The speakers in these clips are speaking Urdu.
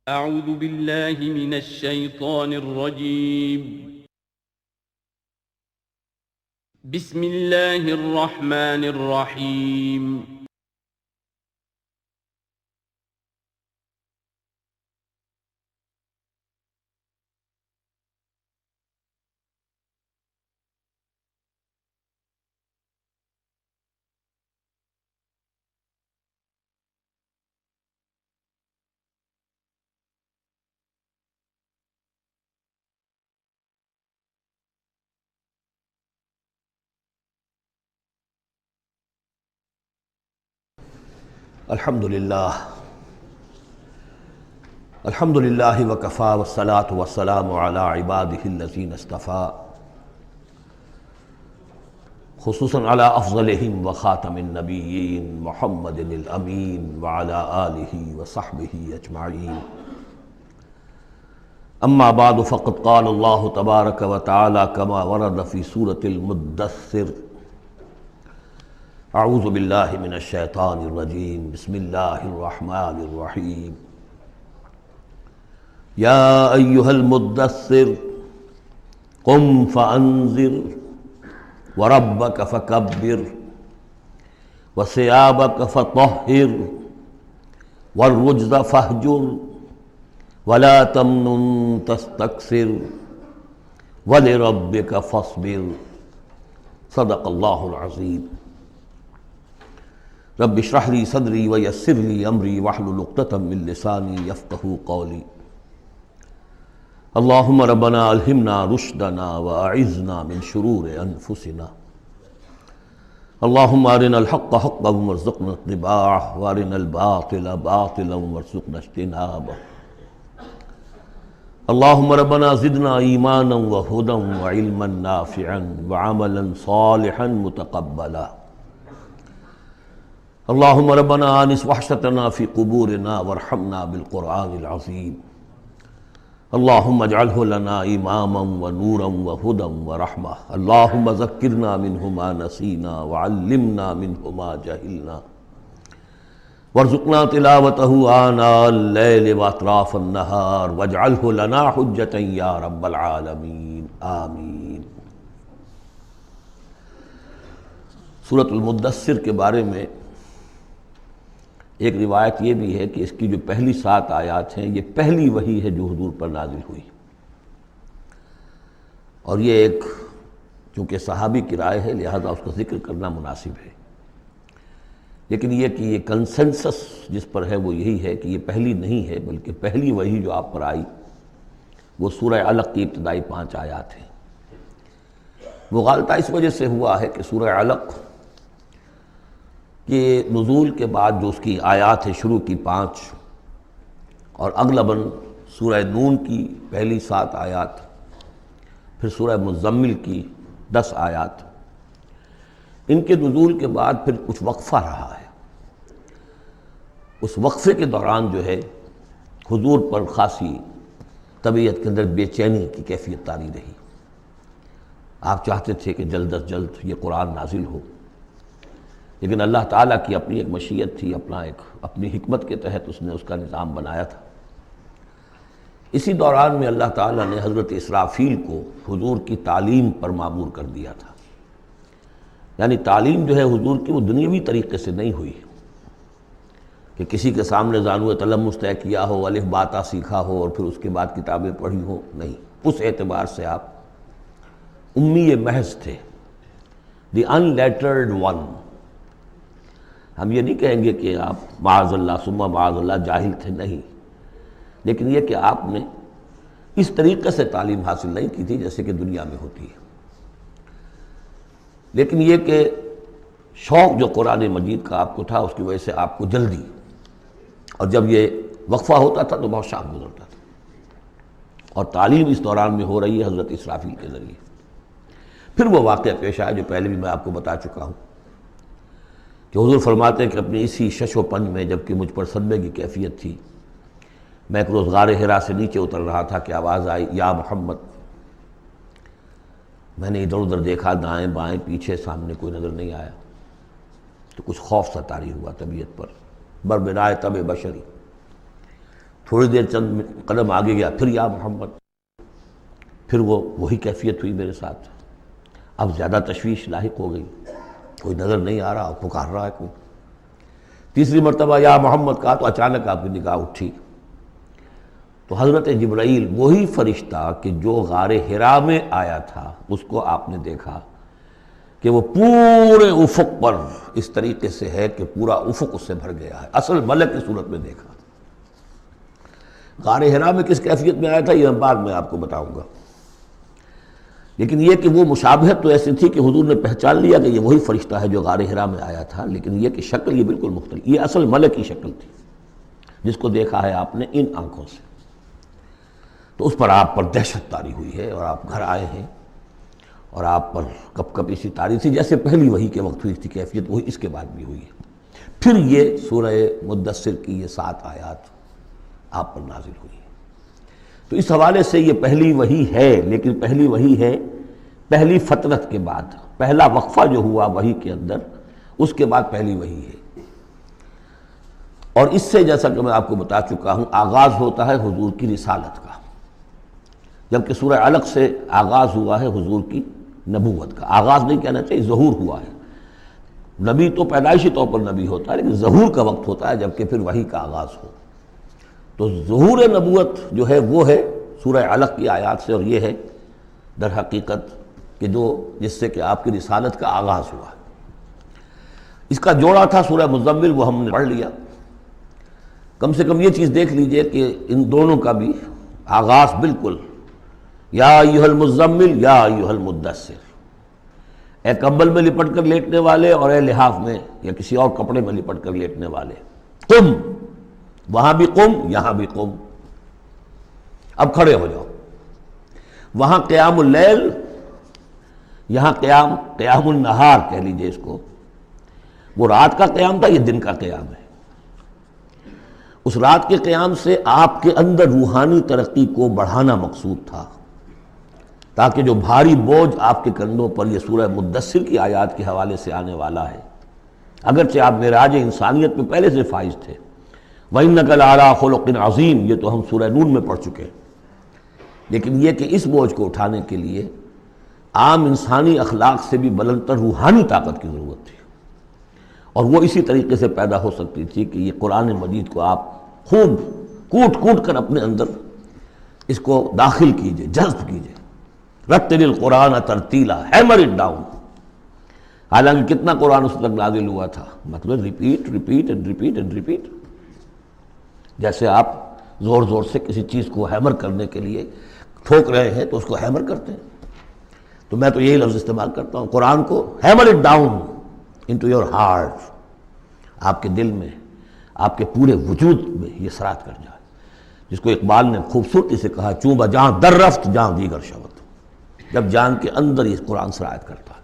أعوذ بالله من الشيطان الرجيم. بسم الله الرحمن الرحيم. الحمدللہ الحمدللہ وکفی والصلاة والسلام علی عبادہ الذین اصطفیٰ، خصوصاً علی افضلہم وخاتم النبیین محمد الامین وعلی آلہ وصحبہ اجمعین. اما بعد فقد قال اللہ تبارک وتعالی کما ورد فی سورة المدثر: اعوذ باللہ من الشیطان الرجیم، بسم اللہ الرحمن الرحیم. یا ایہا المدثر قم فانذر وربک فکبر وثیابک فطہر والرجز فاہجر ولا تمنن تستکثر ولربک فاصبر. صدق اللہ العظیم. رب اشرح لی صدری ویسر لی امری واحلل عقدۃ من لسانی یفقہوا قولی. اللہم ربنا الہمنا رشدنا واعذنا من شرور انفسنا. اللہم ارنا الحق حقا وارزقنا اتباعہ وارنا الباطل باطلا وارزقنا اجتنابہ. اللہم ربنا زدنا ایمانا وہدا وعلما نافعا وعملا صالحا متقبلا. اللہم ربنا آنس وحشتنا فی قبورنا وارحمنا بالقرآن العظیم. اللہم اجعلہ لنا اماما ونورا وہدا ورحمہ. اللہم ذکرنا منہ ما نسینا وعلمنا منہ ما جہلنا وارزقنا تلاوتہ آناء اللیل واطراف النہار واجعلہ لنا حجتا یا رب العالمین، آمین. سورۃ المدثر کے بارے میں ایک روایت یہ بھی ہے کہ اس کی جو پہلی 7 آیات ہیں یہ پہلی وحی ہے جو حضور پر نازل ہوئی، اور یہ ایک چونکہ صحابی کی رائے ہے لہذا اس کا ذکر کرنا مناسب ہے. لیکن یہ کہ یہ کنسنسس جس پر ہے وہ یہی ہے کہ یہ پہلی نہیں ہے، بلکہ پہلی وحی جو آپ پر آئی وہ سورہ علق کی ابتدائی 5 آیات ہیں. مغالطہ اس وجہ سے ہوا ہے کہ سورہ علق کہ نزول کے بعد جو اس کی آیات ہے شروع کی 5 اور اغلباً سورہ نون کی پہلی 7 آیات، پھر سورہ مزمل کی 10 آیات، ان کے نزول کے بعد پھر کچھ وقفہ رہا ہے. اس وقفے کے دوران جو ہے حضور پر خاصی طبیعت کے اندر بے چینی کی کیفیت طاری رہی. آپ چاہتے تھے کہ جلد از جلد یہ قرآن نازل ہو، لیکن اللہ تعالیٰ کی اپنی ایک مشیت تھی، اپنی حکمت کے تحت اس نے اس کا نظام بنایا تھا. اسی دوران میں اللہ تعالیٰ نے حضرت اسرافیل کو حضور کی تعلیم پر معمور کر دیا تھا. یعنی تعلیم جو ہے حضور کی وہ دنیاوی طریقے سے نہیں ہوئی کہ کسی کے سامنے زانو تلمس طے کیا ہو، الف باتا سیکھا ہو اور پھر اس کے بعد کتابیں پڑھی ہو، نہیں. اس اعتبار سے آپ امی محض تھے، دی ان لیٹرڈ ون. ہم یہ نہیں کہیں گے کہ آپ معاذ اللہ ثم معاذ اللہ جاہل تھے، نہیں، لیکن یہ کہ آپ نے اس طریقے سے تعلیم حاصل نہیں کی تھی جیسے کہ دنیا میں ہوتی ہے. لیکن یہ کہ شوق جو قرآن مجید کا آپ کو تھا اس کی وجہ سے آپ کو جلدی، اور جب یہ وقفہ ہوتا تھا تو بہت شام گزرتا تھا. اور تعلیم اس دوران میں ہو رہی ہے حضرت اسرافیل کے ذریعے. پھر وہ واقعہ پیش آیا جو پہلے بھی میں آپ کو بتا چکا ہوں کہ حضور فرماتے ہیں کہ اپنی اسی شش و پنج میں جبکہ مجھ پر صدمے کی کیفیت تھی، میں ایک روز غار حرا سے نیچے اتر رہا تھا کہ آواز آئی یا محمد. میں نے ادھر ادھر دیکھا، دائیں بائیں پیچھے، سامنے کوئی نظر نہیں آیا تو کچھ خوف سا طاری ہوا طبیعت پر، بربنائے طبع بشری. تھوڑی دیر چند قدم آگے گیا، پھر یا محمد، پھر وہی کیفیت ہوئی میرے ساتھ۔ اب زیادہ تشویش لاحق ہو گئی، کوئی نظر نہیں آ رہا، پکار رہا ہے کوئی۔ تیسری مرتبہ یا محمد کہا تو اچانک آپ کی نگاہ اٹھی تو حضرت جبرائیل، وہی فرشتہ کہ جو غار حرا میں آیا تھا، اس کو آپ نے دیکھا کہ وہ پورے افق پر اس طریقے سے ہے کہ پورا افق اس سے بھر گیا ہے، اصل ملک کی صورت میں دیکھا۔ غار حرا میں کس کیفیت میں آیا تھا یہ بعد میں آپ کو بتاؤں گا، لیکن یہ کہ وہ مشابہت تو ایسی تھی کہ حضور نے پہچان لیا کہ یہ وہی فرشتہ ہے جو غار حرا میں آیا تھا، لیکن یہ کہ شکل یہ بالکل مختلف، یہ اصل ملک کی شکل تھی جس کو دیکھا ہے آپ نے ان آنکھوں سے۔ تو اس پر آپ پر دہشت طاری ہوئی ہے اور آپ گھر آئے ہیں، اور آپ پر کپ کپ اسی طاری تھی جیسے پہلی وحی کے وقت ہوئی تھی کیفیت، وہی اس کے بعد بھی ہوئی ہے۔ پھر یہ سورہ مدثر کی یہ 7 آیات آپ پر نازل ہوئی ہے۔ تو اس حوالے سے یہ پہلی وحی ہے، لیکن پہلی وحی ہے پہلی فترت کے بعد، پہلا وقفہ جو ہوا وحی کے اندر، اس کے بعد پہلی وحی ہے۔ اور اس سے جیسا کہ میں آپ کو بتا چکا ہوں، آغاز ہوتا ہے حضور کی رسالت کا، جبکہ سورہ علق سے آغاز ہوا ہے حضور کی نبوت کا۔ آغاز نہیں کہنا چاہیے، ظہور ہوا ہے۔ نبی تو پیدائشی طور پر نبی ہوتا ہے، لیکن ظہور کا وقت ہوتا ہے جبکہ پھر وحی کا آغاز ہو۔ تو ظہور نبوت جو ہے وہ ہے سورہ علق کی آیات سے، اور یہ ہے در حقیقت کہ جس سے کہ آپ کی رسالت کا آغاز ہوا۔ اس کا جوڑا تھا سورہ مزمل، وہ ہم نے پڑھ لیا۔ کم سے کم یہ چیز دیکھ لیجئے کہ ان دونوں کا بھی آغاز بالکل یا ایھا المزمل یا ایھا المدثر، اے کمبل میں لپٹ کر لیٹنے والے اور اے لحاف میں یا کسی اور کپڑے میں لپٹ کر لیٹنے والے، قم، وہاں بھی قم، یہاں بھی قم، اب کھڑے ہو جاؤ۔ وہاں قیام اللیل، یہاں قیام النہار کہہ لیجئے اس کو، وہ رات کا قیام تھا، یہ دن کا قیام ہے۔ اس رات کے قیام سے آپ کے اندر روحانی ترقی کو بڑھانا مقصود تھا، تاکہ جو بھاری بوجھ آپ کے کندھوں پر یہ سورہ مدثر کی آیات کے حوالے سے آنے والا ہے، اگرچہ آپ معراج انسانیت میں پہلے سے فائز تھے، وَإِنَّكَ لَعَلَىٰ خُلُقٍ عَظِيمٍ، یہ تو ہم سورہ نون میں پڑھ چکے ہیں، لیکن یہ کہ اس بوجھ کو اٹھانے کے لیے عام انسانی اخلاق سے بھی بلندتر روحانی طاقت کی ضرورت تھی، اور وہ اسی طریقے سے پیدا ہو سکتی تھی کہ یہ قرآن مجید کو آپ خوب کوٹ کوٹ کر اپنے اندر اس کو داخل کیجئے، جذب کیجئے۔ رتل القرآن ترتیلا، ہیمر اٹ ڈاؤن۔ حالانکہ کتنا قرآن اس تک نازل ہوا تھا، مطلب repeat repeat and repeat and repeat, جیسے آپ زور زور سے کسی چیز کو ہیمر کرنے کے لیے ٹھوک رہے ہیں تو اس کو ہیمر کرتے ہیں۔ تو میں تو یہی لفظ استعمال کرتا ہوں، قرآن کو hammer it down into your heart, آپ کے دل میں، آپ کے پورے وجود میں یہ سرات کر جائے، جس کو اقبال نے خوبصورتی سے کہا، چوں بجاں در رفت جاں دیگر شود، جب جان کے اندر یہ قرآن سرایت کرتا ہے۔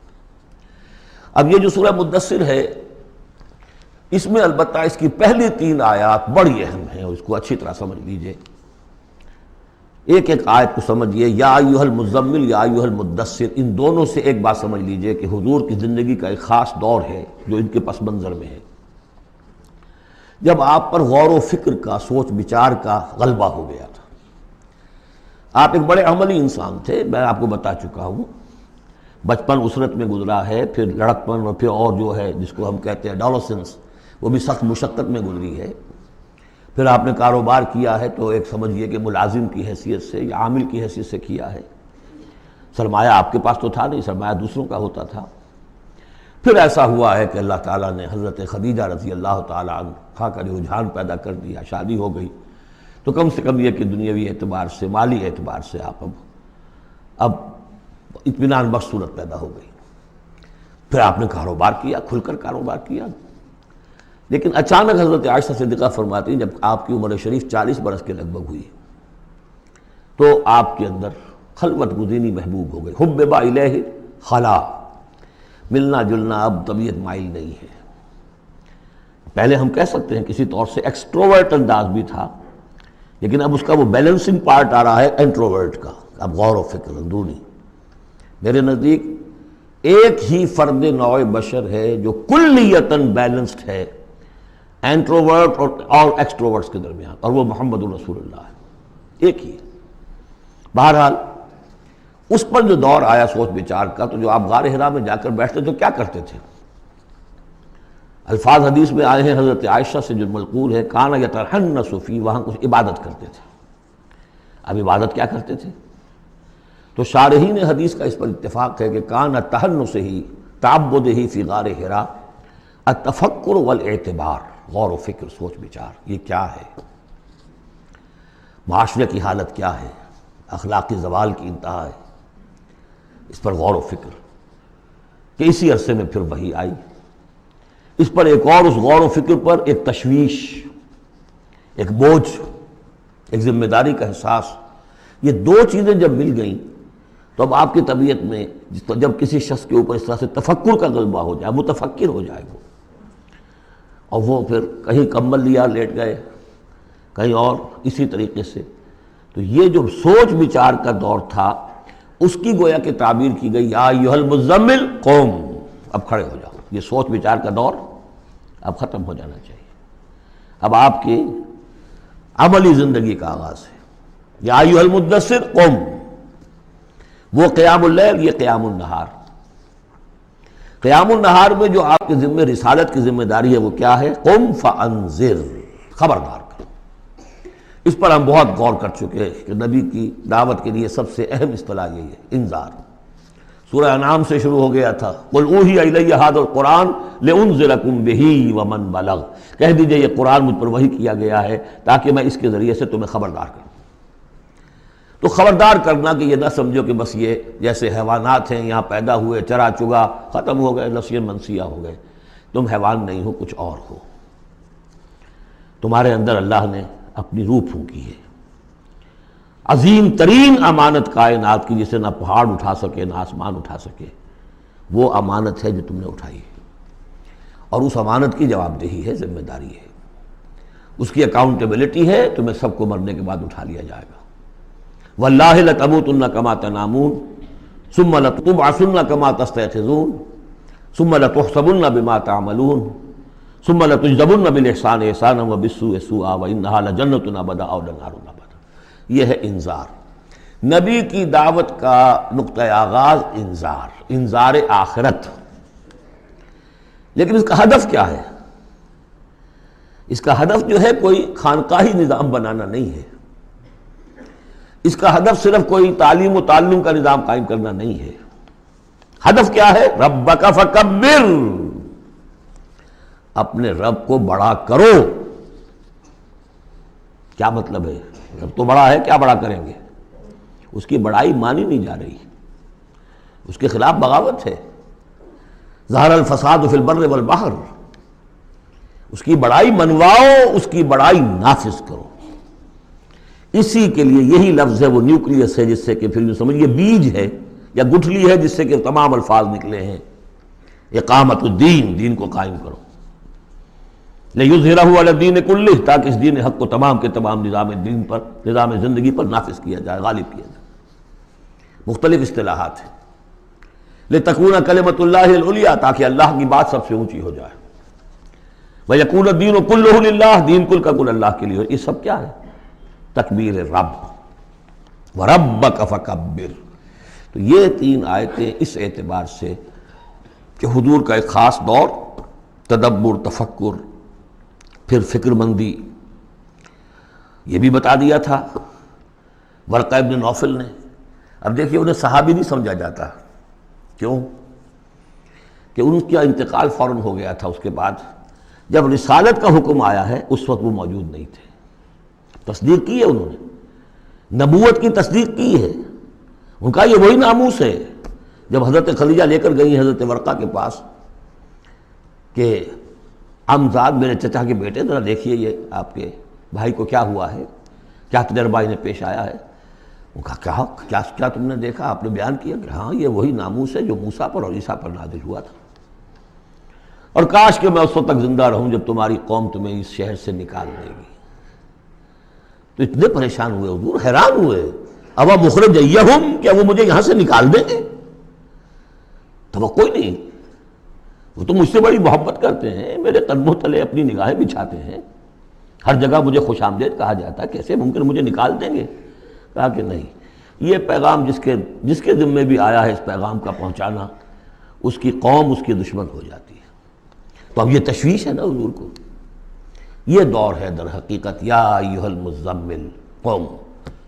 اب یہ جو سورہ مدثر ہے، اس میں البتہ اس کی پہلی 3 آیات بڑی اہم ہیں، اور اس کو اچھی طرح سمجھ لیجئے، ایک ایک آیت کو سمجھیے۔ یا ایھا المزمل یا ایھا المدثر، ان دونوں سے ایک بات سمجھ لیجئے کہ حضور کی زندگی کا ایک خاص دور ہے جو ان کے پس منظر میں ہے، جب آپ پر غور و فکر کا، سوچ بچار کا غلبہ ہو گیا تھا۔ آپ ایک بڑے عملی انسان تھے، میں آپ کو بتا چکا ہوں، بچپن اسرت میں گزرا ہے، پھر لڑکپن، اور پھر اور جو ہے جس کو ہم کہتے ہیں ڈالوسنس، وہ بھی سخت مشقت میں گزری ہے۔ پھر آپ نے کاروبار کیا ہے تو ایک سمجھیے کہ ملازم کی حیثیت سے یا عامل کی حیثیت سے کیا ہے، سرمایہ آپ کے پاس تو تھا نہیں، سرمایہ دوسروں کا ہوتا تھا۔ پھر ایسا ہوا ہے کہ اللہ تعالیٰ نے حضرت خدیجہ رضی اللہ تعالیٰ عنہا کا جو رجحان پیدا کر دیا، شادی ہو گئی، تو کم سے کم یہ کہ دنیاوی اعتبار سے، مالی اعتبار سے آپ اب اطمینان بخش صورت پیدا ہو گئی۔ پھر آپ نے کاروبار کیا، کھل کر کاروبار کیا، لیکن اچانک حضرت عائشہ صدیقہ فرماتی ہیں جب آپ کی عمر شریف 40 برس کے لگ بھگ ہوئی تو آپ کے اندر خلوت گزینی محبوب ہو گئی، حبب الیہ خلا، ملنا جلنا اب طبیعت مائل نہیں ہے۔ پہلے ہم کہہ سکتے ہیں کسی طور سے ایکسٹروورٹ انداز بھی تھا، لیکن اب اس کا وہ بیلنسنگ پارٹ آ رہا ہے انٹروورٹ کا، اب غور و فکر اندرونی۔ میرے نزدیک ایک ہی فرد نوع بشر ہے جو کلیتاً بیلنسڈ ہے، انٹروورٹ اور ایکسٹروورٹس کے درمیان، اور وہ محمد الرسول اللہ ہے، ایک ہی ہے۔ بہرحال اس پر جو دور آیا سوچ بچار کا، تو جو آپ غار حرا میں جا کر بیٹھتے تو کیا کرتے تھے؟ الفاظ حدیث میں آئے ہیں، حضرت عائشہ سے جو منقول ہے، کان یتحنس فی، وہاں کچھ عبادت کرتے تھے۔ اب عبادت کیا کرتے تھے؟ تو شارحین حدیث کا اس پر اتفاق ہے کہ کان تحنسہ تعبدہ فی غار حرا التفکر والاعتبار، غور و فکر، سوچ بچار، یہ کیا ہے، معاشرے کی حالت کیا ہے، اخلاقی زوال کی انتہا ہے، اس پر غور و فکر، کہ اسی عرصے میں پھر وحی آئی۔ اس پر ایک اور، اس غور و فکر پر ایک تشویش، ایک بوجھ، ایک ذمہ داری کا احساس، یہ دو چیزیں جب مل گئیں تو اب آپ کی طبیعت میں جب کسی شخص کے اوپر اس طرح سے تفکر کا غلبہ ہو جائے، متفکر ہو جائے وہ، اور وہ پھر کہیں کمبل لیا لیٹ گئے، کہیں اور اسی طریقے سے، تو یہ جو سوچ بچار کا دور تھا اس کی گویا کہ تعبیر کی گئی، یا ایھا المزمل قوم، اب کھڑے ہو جاؤ۔ یہ سوچ بچار کا دور اب ختم ہو جانا چاہیے، اب آپ کی عملی زندگی کا آغاز ہے۔ یا ایھا المدثر قم، وہ قیام اللیل، یہ قیام النہار۔ قیام النہار میں جو آپ کے ذمہ رسالت کی ذمہ داری ہے وہ کیا ہے؟ قم فانذر، خبردار کرو۔ اس پر ہم بہت غور کر چکے ہیں کہ نبی کی دعوت کے لیے سب سے اہم اصطلاح یہی ہے، انذار۔ سورہ انعام سے شروع ہو گیا تھا، قل اوحی الی ھذا القرآن لانذرکم بہ ومن بلغ، کہہ دیجئے یہ قرآن مجھ پر وحی کیا گیا ہے تاکہ میں اس کے ذریعے سے تمہیں خبردار کروں۔ تو خبردار کرنا کہ یہ نہ سمجھو کہ بس یہ جیسے حیوانات ہیں، یہاں پیدا ہوئے، چرا چگا، ختم ہو گئے، نسیاں منسیہ ہو گئے، تم حیوان نہیں ہو، کچھ اور ہو، تمہارے اندر اللہ نے اپنی روح پھونکی ہے، عظیم ترین امانت کائنات کی، جسے نہ پہاڑ اٹھا سکے نہ آسمان اٹھا سکے، وہ امانت ہے جو تم نے اٹھائی ہے، اور اس امانت کی جواب دہی ہے، ذمہ داری ہے، اس کی اکاؤنٹیبلٹی ہے، تمہیں سب کو مرنے کے بعد اٹھا لیا جائے گا۔ واللہ لتموتن کما تنامون ثم لتبعثن کما تستيقظون ثم لتحسبن بما تعملون ثم لتجزون بالاحسان احسانا وبالسوء سوءا وانها لجنة ابدا او نار ابدا۔ یہ ہے انذار، نبی کی دعوت کا نقطۂ آغاز انذار، انذار آخرت۔ لیکن اس کا ہدف کیا ہے؟ اس کا ہدف جو ہے کوئی خانقاہی نظام بنانا نہیں ہے، اس کا ہدف صرف کوئی تعلیم و تعلم کا نظام قائم کرنا نہیں ہے، ہدف کیا ہے؟ ربک فکبر، اپنے رب کو بڑا کرو۔ کیا مطلب ہے؟ رب تو بڑا ہے، کیا بڑا کریں گے؟ اس کی بڑائی مانی نہیں جا رہی، اس کے خلاف بغاوت ہے۔ ظہر الفساد فی البر والبحر، اس کی بڑائی منواؤ، اس کی بڑائی نافذ کرو۔ اسی کے لیے یہی لفظ ہے، وہ نیوکلیس ہے، جس سے کہ پھر سمجھیے بیج ہے یا گٹھلی ہے جس سے کہ تمام الفاظ نکلے ہیں۔ اقامت الدین، دین کو قائم کرو، لِیُظْہِرَہُ عَلَى الدِّینِ کُلِّہ، تاکہ اس دین حق کو تمام کے تمام نظام دین پر، نظام زندگی پر نافذ کیا جائے، غالب کیا جائے۔ مختلف اصطلاحات ہیں۔ لِتَکُونَ کلمۃ اللہ العلیٰ، تاکہ اللہ کی بات سب سے اونچی ہو جائے۔ وَیَکُونَ الدِّینُ کُلُّہُ لِلَّہ، دین کل کا کل اللہ کے لیے۔ یہ سب کیا ہے؟ تکبیر رب، وَرَبَّکَ فَکَبِّر۔ تو یہ تین آیتیں اس اعتبار سے کہ حضور کا ایک خاص دور، تدبر، تفکر، پھر فکر مندی، یہ بھی بتا دیا تھا ورقہ ابن نوفل نے۔ اب دیکھیے انہیں صحابی نہیں سمجھا جاتا، کیوں؟ کہ ان کا انتقال فوراً ہو گیا تھا، اس کے بعد جب رسالت کا حکم آیا ہے اس وقت وہ موجود نہیں تھے۔ تصدیق کی ہے انہوں نے، نبوت کی تصدیق کی ہے، ان کا یہ وہی ناموس ہے۔ جب حضرت خدیجہ لے کر گئی حضرت ورقہ کے پاس کہ عمزاد میرے چچا کے بیٹے، ذرا دیکھیے یہ آپ کے بھائی کو کیا ہوا ہے، کیا تجربہ انہیں پیش آیا ہے۔ ان کا کیا تم نے دیکھا؟ آپ نے بیان کیا کہ ہاں یہ وہی ناموس ہے جو موسیٰ پر اور عیسیٰ پر نازل ہوا تھا، اور کاش کہ میں اس وقت تک زندہ رہوں جب تمہاری قوم تمہیں اس شہر سے نکال دے گی۔ تو اتنے پریشان ہوئے حضور، حیران ہوئے، اب مخرجیہم، کیا وہ مجھے یہاں سے نکال دیں گے؟ توقع ہی نہیں۔ وہ تو مجھ سے بڑی محبت کرتے ہیں، میرے قدموں تلے اپنی نگاہیں بچھاتے ہیں، ہر جگہ مجھے خوش آمدید کہا جاتا ہے، کیسے ممکن مجھے نکال دیں گے؟ کہا کہ نہیں، یہ پیغام جس کے ذمے بھی آیا ہے اس پیغام کا پہنچانا، اس کی قوم اس کی دشمن ہو جاتی ہے۔ تو اب یہ تشویش ہے نا حضور کو۔ یہ دور ہے در حقیقت یا ایھا المزمل قم،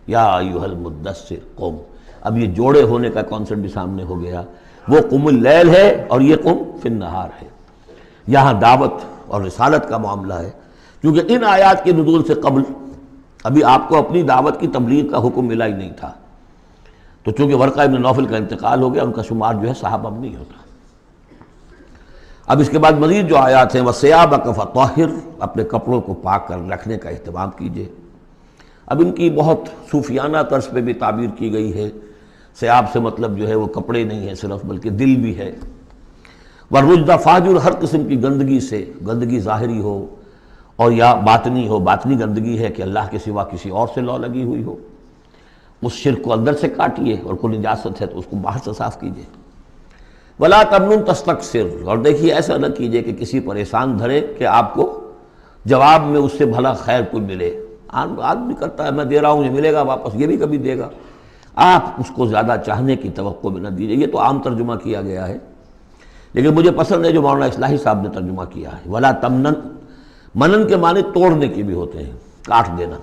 یا ایھا المدثر قم۔ اب یہ جوڑے ہونے کا کانسیپٹ بھی سامنے ہو گیا، وہ قم اللیل ہے اور یہ قم فی النہار ہے۔ یہاں دعوت اور رسالت کا معاملہ ہے، کیونکہ ان آیات کے نزول سے قبل ابھی آپ کو اپنی دعوت کی تبلیغ کا حکم ملا ہی نہیں تھا، تو چونکہ ورقہ ابن نوفل کا انتقال ہو گیا، ان کا شمار جو ہے صحابہ میں نہیں ہوتا۔ اب اس کے بعد مزید جو آیات ہیں وَثِيَابَكَ فَطَهِّرْ، اپنے کپڑوں کو پاک کر رکھنے کا اہتمام کیجیے۔ اب ان کی بہت صوفیانہ طرز پہ بھی تعبیر کی گئی ہے، ثیاب سے مطلب جو ہے وہ کپڑے نہیں ہیں صرف، بلکہ دل بھی ہے۔ وَالرُّجْزَ فَاجُر، ہر قسم کی گندگی سے، گندگی ظاہری ہو اور یا باطنی ہو، باطنی گندگی ہے کہ اللہ کے سوا کسی اور سے لو لگی ہوئی ہو، اس شرک کو اندر سے کاٹیے، اور کوئی نجاست ہے تو اس کو باہر سے صاف کیجیے۔ وَلَا تَمْنُنْ تَسْتَكْثِرْ، اور دیکھیے ایسا نہ کیجیے کہ کسی پر احسان دھرے کہ آپ کو جواب میں اس سے بھلا خیر کوئی ملے۔ آدمی کرتا ہے میں دے رہا ہوں یہ ملے گا واپس، یہ بھی کبھی دے گا، آپ اس کو زیادہ چاہنے کی توقع بھی نہ دیجیے۔ یہ تو عام ترجمہ کیا گیا ہے، لیکن مجھے پسند ہے جو مولانا اصلاحی صاحب نے ترجمہ کیا ہے، وَلَا تَمْنَنْ، منن کے معنی توڑنے کے بھی ہوتے ہیں، کاٹ دینا۔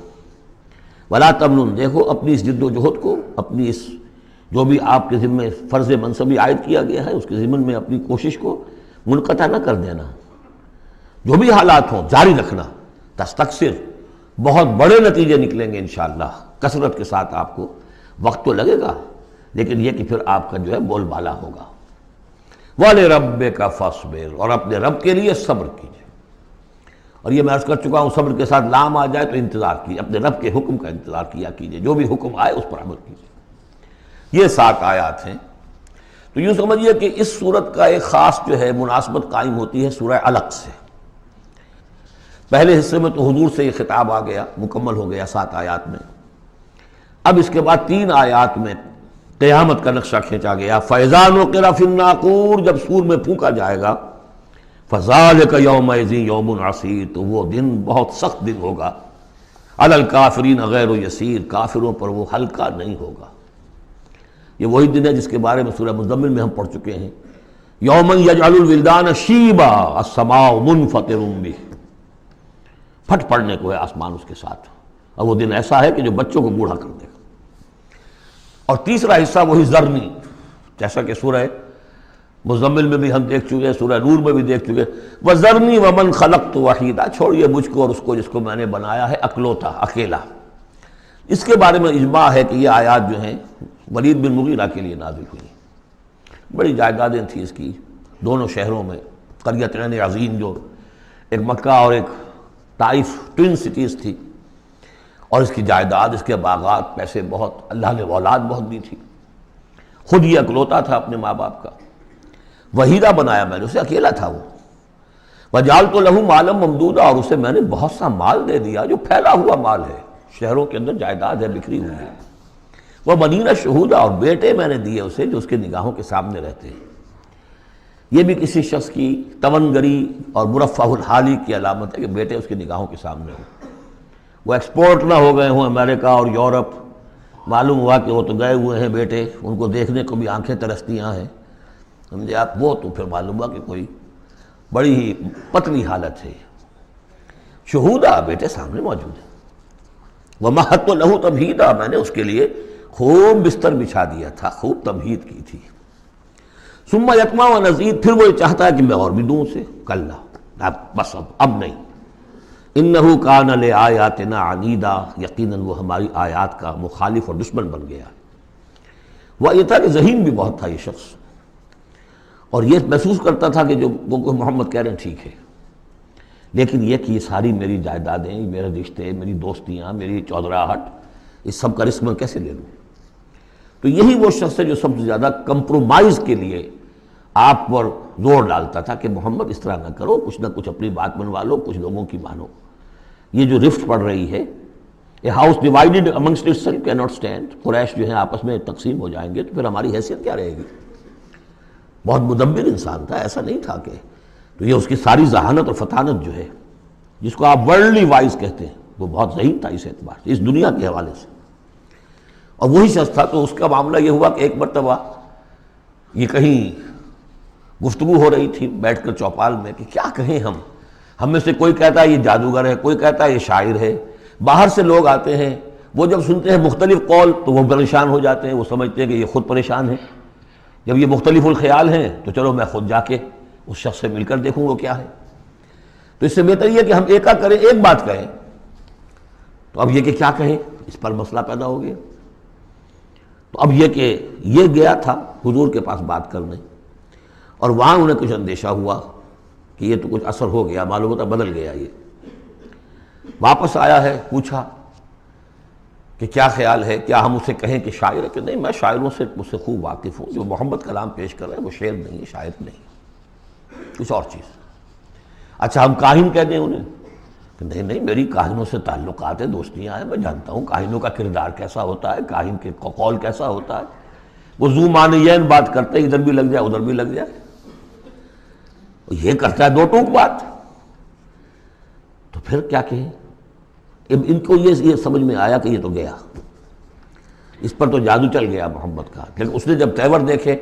وَلَا تَمْنُن، دیکھو اپنی اس جد و جہد کو، اپنی اس جو بھی آپ کے ذمہ فرض منصبی عائد کیا گیا ہے اس کے ضمن میں اپنی کوشش کو منقطع نہ کر دینا، جو بھی حالات ہوں جاری رکھنا۔ تستکثر، بہت بڑے نتیجے نکلیں گے انشاءاللہ، کثرت کے ساتھ آپ کو وقت تو لگے گا، لیکن یہ کہ پھر آپ کا جو ہے بول بالا ہوگا۔ وَلِرَبِّكَ فَاصْبِرْ، اور اپنے رب کے لیے صبر کیجیے۔ اور یہ میں عرض کر چکا ہوں، صبر کے ساتھ لام آ جائے تو انتظار کیجیے، اپنے رب کے حکم کا انتظار کیا کیجیے، جو بھی حکم آئے اس پر عمل کیجیے۔ یہ 7 آیات ہیں۔ تو یوں سمجھیے کہ اس سورت کا ایک خاص جو ہے مناسبت قائم ہوتی ہے سورہ علق سے۔ پہلے حصے میں تو حضور سے یہ خطاب آ گیا، مکمل ہو گیا 7 آیات میں۔ اب اس کے بعد 3 آیات میں قیامت کا نقشہ کھینچا گیا۔ فَإِذَا نُقِرَ فِي النَّاقُورِ، جب سور میں پھونکا جائے گا، فَذَلِكَ يَوْمَئِذٍ يَوْمٌ عَسِيرٌ، تو وہ دن بہت سخت دن ہوگا۔ عَلَى الْكَافِرِينَ غَيْرُ يَسِيرٌ، کافروں پر وہ ہلکا نہیں ہوگا۔ یہ وہی دن ہے جس کے بارے میں سورہ مزمل میں ہم پڑھ چکے ہیں، یومن یجعل الولدان شیبا السماء منفطر بہ، پھٹ پڑنے کو ہے آسمان اس کے ساتھ، اور وہ دن ایسا ہے کہ جو بچوں کو بوڑھا کر دے گا۔ اور تیسرا حصہ وہی ذرنی، جیسا کہ سورہ مزمل میں بھی ہم دیکھ چکے، سورہ نور میں بھی دیکھ چکے، وَذَرْنِي وَمَنْ خَلَقْتُ وَحِيدًا، چھوڑیے مجھ کو اور اس کو جس کو میں نے بنایا ہے اکلوتا، اکیلا۔ اس کے بارے میں اجماع ہے کہ یہ آیات جو ہیں ولید بن مغیرہ کے لیے نازل ہوئی۔ بڑی جائیدادیں تھیں اس کی دونوں شہروں میں، قریتین عظیم جو ایک مکہ اور ایک طائف ٹوین سٹیز تھی، اور اس کی جائیداد، اس کے باغات، پیسے بہت، اللہ نے اولاد بہت دی تھی۔ خود یہ اکلوتا تھا اپنے ماں باپ کا، وحیدہ بنایا میں نے اسے، اکیلا تھا وہ۔ وَجَعَلْتُ لَهُ مَالًا مَمْدُودًا، اور اسے میں نے بہت سا مال دے دیا جو پھیلا ہوا مال ہے، شہروں کے اندر جائیداد ہے بکھری ہوئی ہے۔ وَبَنِينَ شُهُودًا، اور بیٹے میں نے دیے اسے جو اس کے نگاہوں کے سامنے رہتے ہیں۔ یہ بھی کسی شخص کی تونگری اور مرفہ الحالی کی علامت ہے کہ بیٹے اس کی نگاہوں کے سامنے ہوں، وہ ایکسپورٹ نہ ہو گئے ہوں امریکہ اور یورپ، معلوم ہوا کہ وہ تو گئے ہوئے ہیں بیٹے، ان کو دیکھنے کو بھی آنکھیں ترستیاں ہیں، سمجھے آپ، وہ تو پھر معلوم ہوا کہ کوئی بڑی ہی پتلی حالت ہے۔ شہودہ، بیٹے سامنے موجود ہیں۔ وَمَهَّدتُّ لَهُ تَمْهِيدًا، میں نے اس کے لیے خوب بستر بچھا دیا تھا، خوب تمہید کی تھی۔ ثُمَّ يَطْمَعُ أَنْ أَزِيدَ، پھر وہ چاہتا ہے کہ میں اور بھی دوں اسے، کلا، بس اب نہیں۔ إِنَّهُ كَانَ لِآيَاتِنَا عَنِيدًا، یقیناً وہ ہماری آیات کا مخالف اور دشمن بن گیا۔ وہ یہ تھا کہ ذہین بھی بہت تھا یہ شخص، اور یہ محسوس کرتا تھا کہ جو وہ محمد کہہ رہے ہیں ٹھیک ہے، لیکن یہ کہ یہ ساری میری جائیدادیں، میرے رشتے، میری دوستیاں، میری چودراہٹ، اس سب کا رسک میں کیسے لے لوں؟ تو یہی وہ شخص ہے جو سب سے زیادہ کمپرومائز کے لیے آپ پر زور ڈالتا تھا کہ محمد اس طرح نہ کرو، کچھ نہ کچھ اپنی بات منوا لو، کچھ لوگوں کی مانو۔ یہ جو رفٹ پڑ رہی ہے، a house divided amongst itself can not stand, قریش جو ہیں آپس میں تقسیم ہو جائیں گے تو پھر ہماری حیثیت کیا رہے گی؟ بہت مدبر انسان تھا، ایسا نہیں تھا کہ تو یہ اس کی ساری ذہانت اور فطانت جو ہے، جس کو آپ ورلڈلی وائز کہتے ہیں، وہ بہت ذہین تھا اس اعتبار سے، اس دنیا کے حوالے سے۔ اور وہی شخص تھا، تو اس کا معاملہ یہ ہوا کہ ایک مرتبہ یہ کہیں گفتگو ہو رہی تھی بیٹھ کر چوپال میں کہ کیا کہیں ہم میں سے کوئی کہتا ہے یہ جادوگر ہے، کوئی کہتا ہے یہ شاعر ہے۔ باہر سے لوگ آتے ہیں، وہ جب سنتے ہیں مختلف قول تو وہ پریشان ہو جاتے ہیں، وہ سمجھتے ہیں کہ یہ خود پریشان ہے۔ جب یہ مختلف الخیال ہیں تو چلو میں خود جا کے اس شخص سے مل کر دیکھوں وہ کیا ہے۔ تو اس سے بہتر یہ کہ ہم ایکا کریں، ایک بات کہیں۔ تو اب یہ کہ کیا کہیں، اس پر مسئلہ پیدا ہو گیا۔ تو اب یہ کہ یہ گیا تھا حضور کے پاس بات کرنے، اور وہاں انہیں کچھ اندیشہ ہوا کہ یہ تو کچھ اثر ہو گیا، معلوم ہوتا بدل گیا۔ یہ واپس آیا ہے، پوچھا کہ کیا خیال ہے، کیا ہم اسے کہیں کہ شاعر ہے؟ کہ نہیں، میں شاعروں سے مجھ سے خوب واقف ہوں، جو محمد کلام پیش کر رہے ہیں وہ شعر نہیں ہے، شاعر نہیں، کچھ اور چیز۔ اچھا ہم کاہن کہہ دیں انہیں؟ کہ نہیں نہیں، میری کاہنوں سے تعلقات ہیں، دوستیاں ہیں، میں جانتا ہوں کاہنوں کا کردار کیسا ہوتا ہے، کاہن کے قول کیسا ہوتا ہے۔ وہ زو معنیین بات کرتے ہیں، ادھر بھی لگ جائے ادھر بھی لگ جائے، یہ کرتا ہے دو ٹوک بات۔ تو پھر کیا کہیں؟ ان کو یہ سمجھ میں آیا کہ یہ تو گیا، اس پر تو جادو چل گیا محمد کا۔ لیکن اس نے جب تیور دیکھے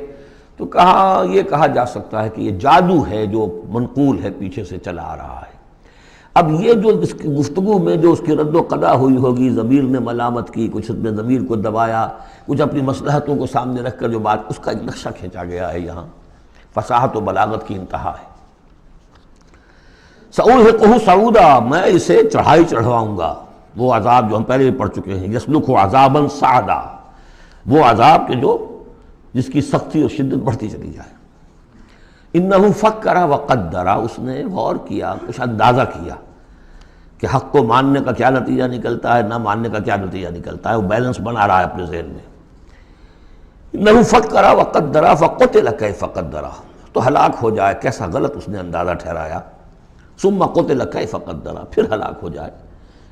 تو کہا یہ کہا جا سکتا ہے کہ یہ جادو ہے جو منقول ہے، پیچھے سے چلا آ رہا ہے۔ اب یہ جو اس کی گفتگو میں جو اس کی رد و قدا ہوئی ہوگی، ضمیر نے ملامت کی، کچھ نے ضمیر کو دبایا، کچھ اپنی مصلحتوں کو سامنے رکھ کر جو بات، اس کا ایک نقشہ کھینچا گیا ہے یہاں۔ فصاحت و بلاغت کی انتہا ہے۔ سأرهقه صعودا، میں اسے چڑھائی چڑھواؤں گا، وہ عذاب جو ہم پہلے بھی پڑھ چکے ہیں، یسلکہ عذابا صعدا، وہ عذاب کے جو جس کی سختی اور شدت بڑھتی چلی جائے۔ انہ فکر وقدر، اس نے غور کیا، کچھ اندازہ کیا کہ حق کو ماننے کا کیا نتیجہ نکلتا ہے، نہ ماننے کا کیا نتیجہ نکلتا ہے، وہ بیلنس بنا رہا ہے اپنے ذہن میں۔ انہ فکر وقدر فقتل کیف قدر، تو ہلاک ہو جائے، کیسا غلط اس نے اندازہ ٹھہرایا۔ ثم قتل کیف قدر، پھر ہلاک ہو جائے،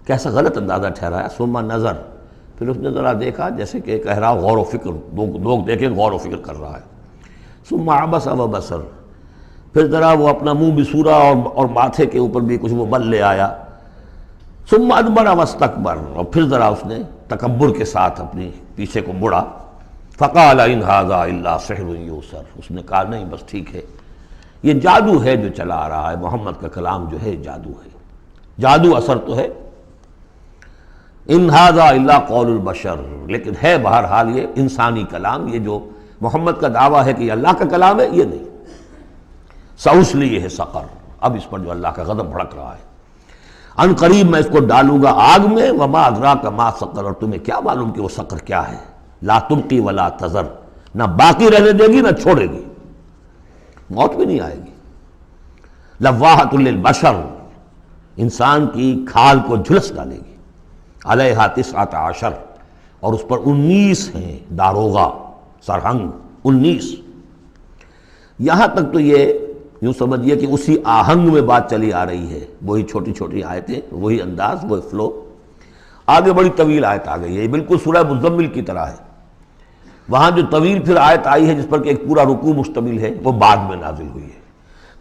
کیسا غلط اندازہ ٹھہرایا۔ ثم نظر، پھر اس نے ذرا دیکھا، جیسے کہ کہہ رہا غور و فکر، لوگ دیکھیں غور و فکر کر رہا ہے۔ ثم عبس وبصر، پھر ذرا وہ اپنا منہ بسورا اور ماتھے کے اوپر بھی کچھ وہ بل لے آیا۔ ثم ادبر واستکبر، اور پھر ذرا اس نے تکبر کے ساتھ اپنی پیچھے کو مڑا۔ فقال ان ھذا الا سحر یؤثر، اس نے کہا نہیں بس ٹھیک ہے، یہ جادو ہے جو چلا آ رہا ہے، محمد کا کلام جو ہے جادو ہے، جادو اثر تو ہے۔ ان ھذا الا قول البشر، لیکن ہے بہرحال یہ انسانی کلام، یہ جو محمد کا دعویٰ ہے کہ یہ اللہ کا کلام ہے، یہ نہیں۔ سأصلیہ سقر، اب اس پر جو اللہ کا غضب بھڑک رہا ہے، ان قریب میں اس کو ڈالوں گا آگ میں۔ وما ادراک ما سقر، اور تمہیں کیا معلوم کہ وہ سقر کیا ہے۔ لا تبقی ولا تذر، نہ باقی رہنے دے گی نہ چھوڑے گی، موت بھی نہیں آئے گی۔ لواحۃ للبشر، انسان کی کھال کو جھلس ڈالے گی۔ علیہا 19، اور اس پر 19 ہیں داروغہ، سرہنگ 19۔ یہاں تک تو یہ یوں سمجھیے کہ اسی آہنگ میں بات چلی آ رہی ہے، وہی چھوٹی چھوٹی آیتیں، وہی انداز، وہی فلو۔ آگے بڑی طویل آیت آ گئی ہے، یہ بالکل سورہ مزمل کی طرح ہے۔ وہاں جو طویل پھر آیت آئی ہے جس پر کہ ایک پورا رکوع مشتمل ہے، وہ بعد میں نازل ہوئی ہے۔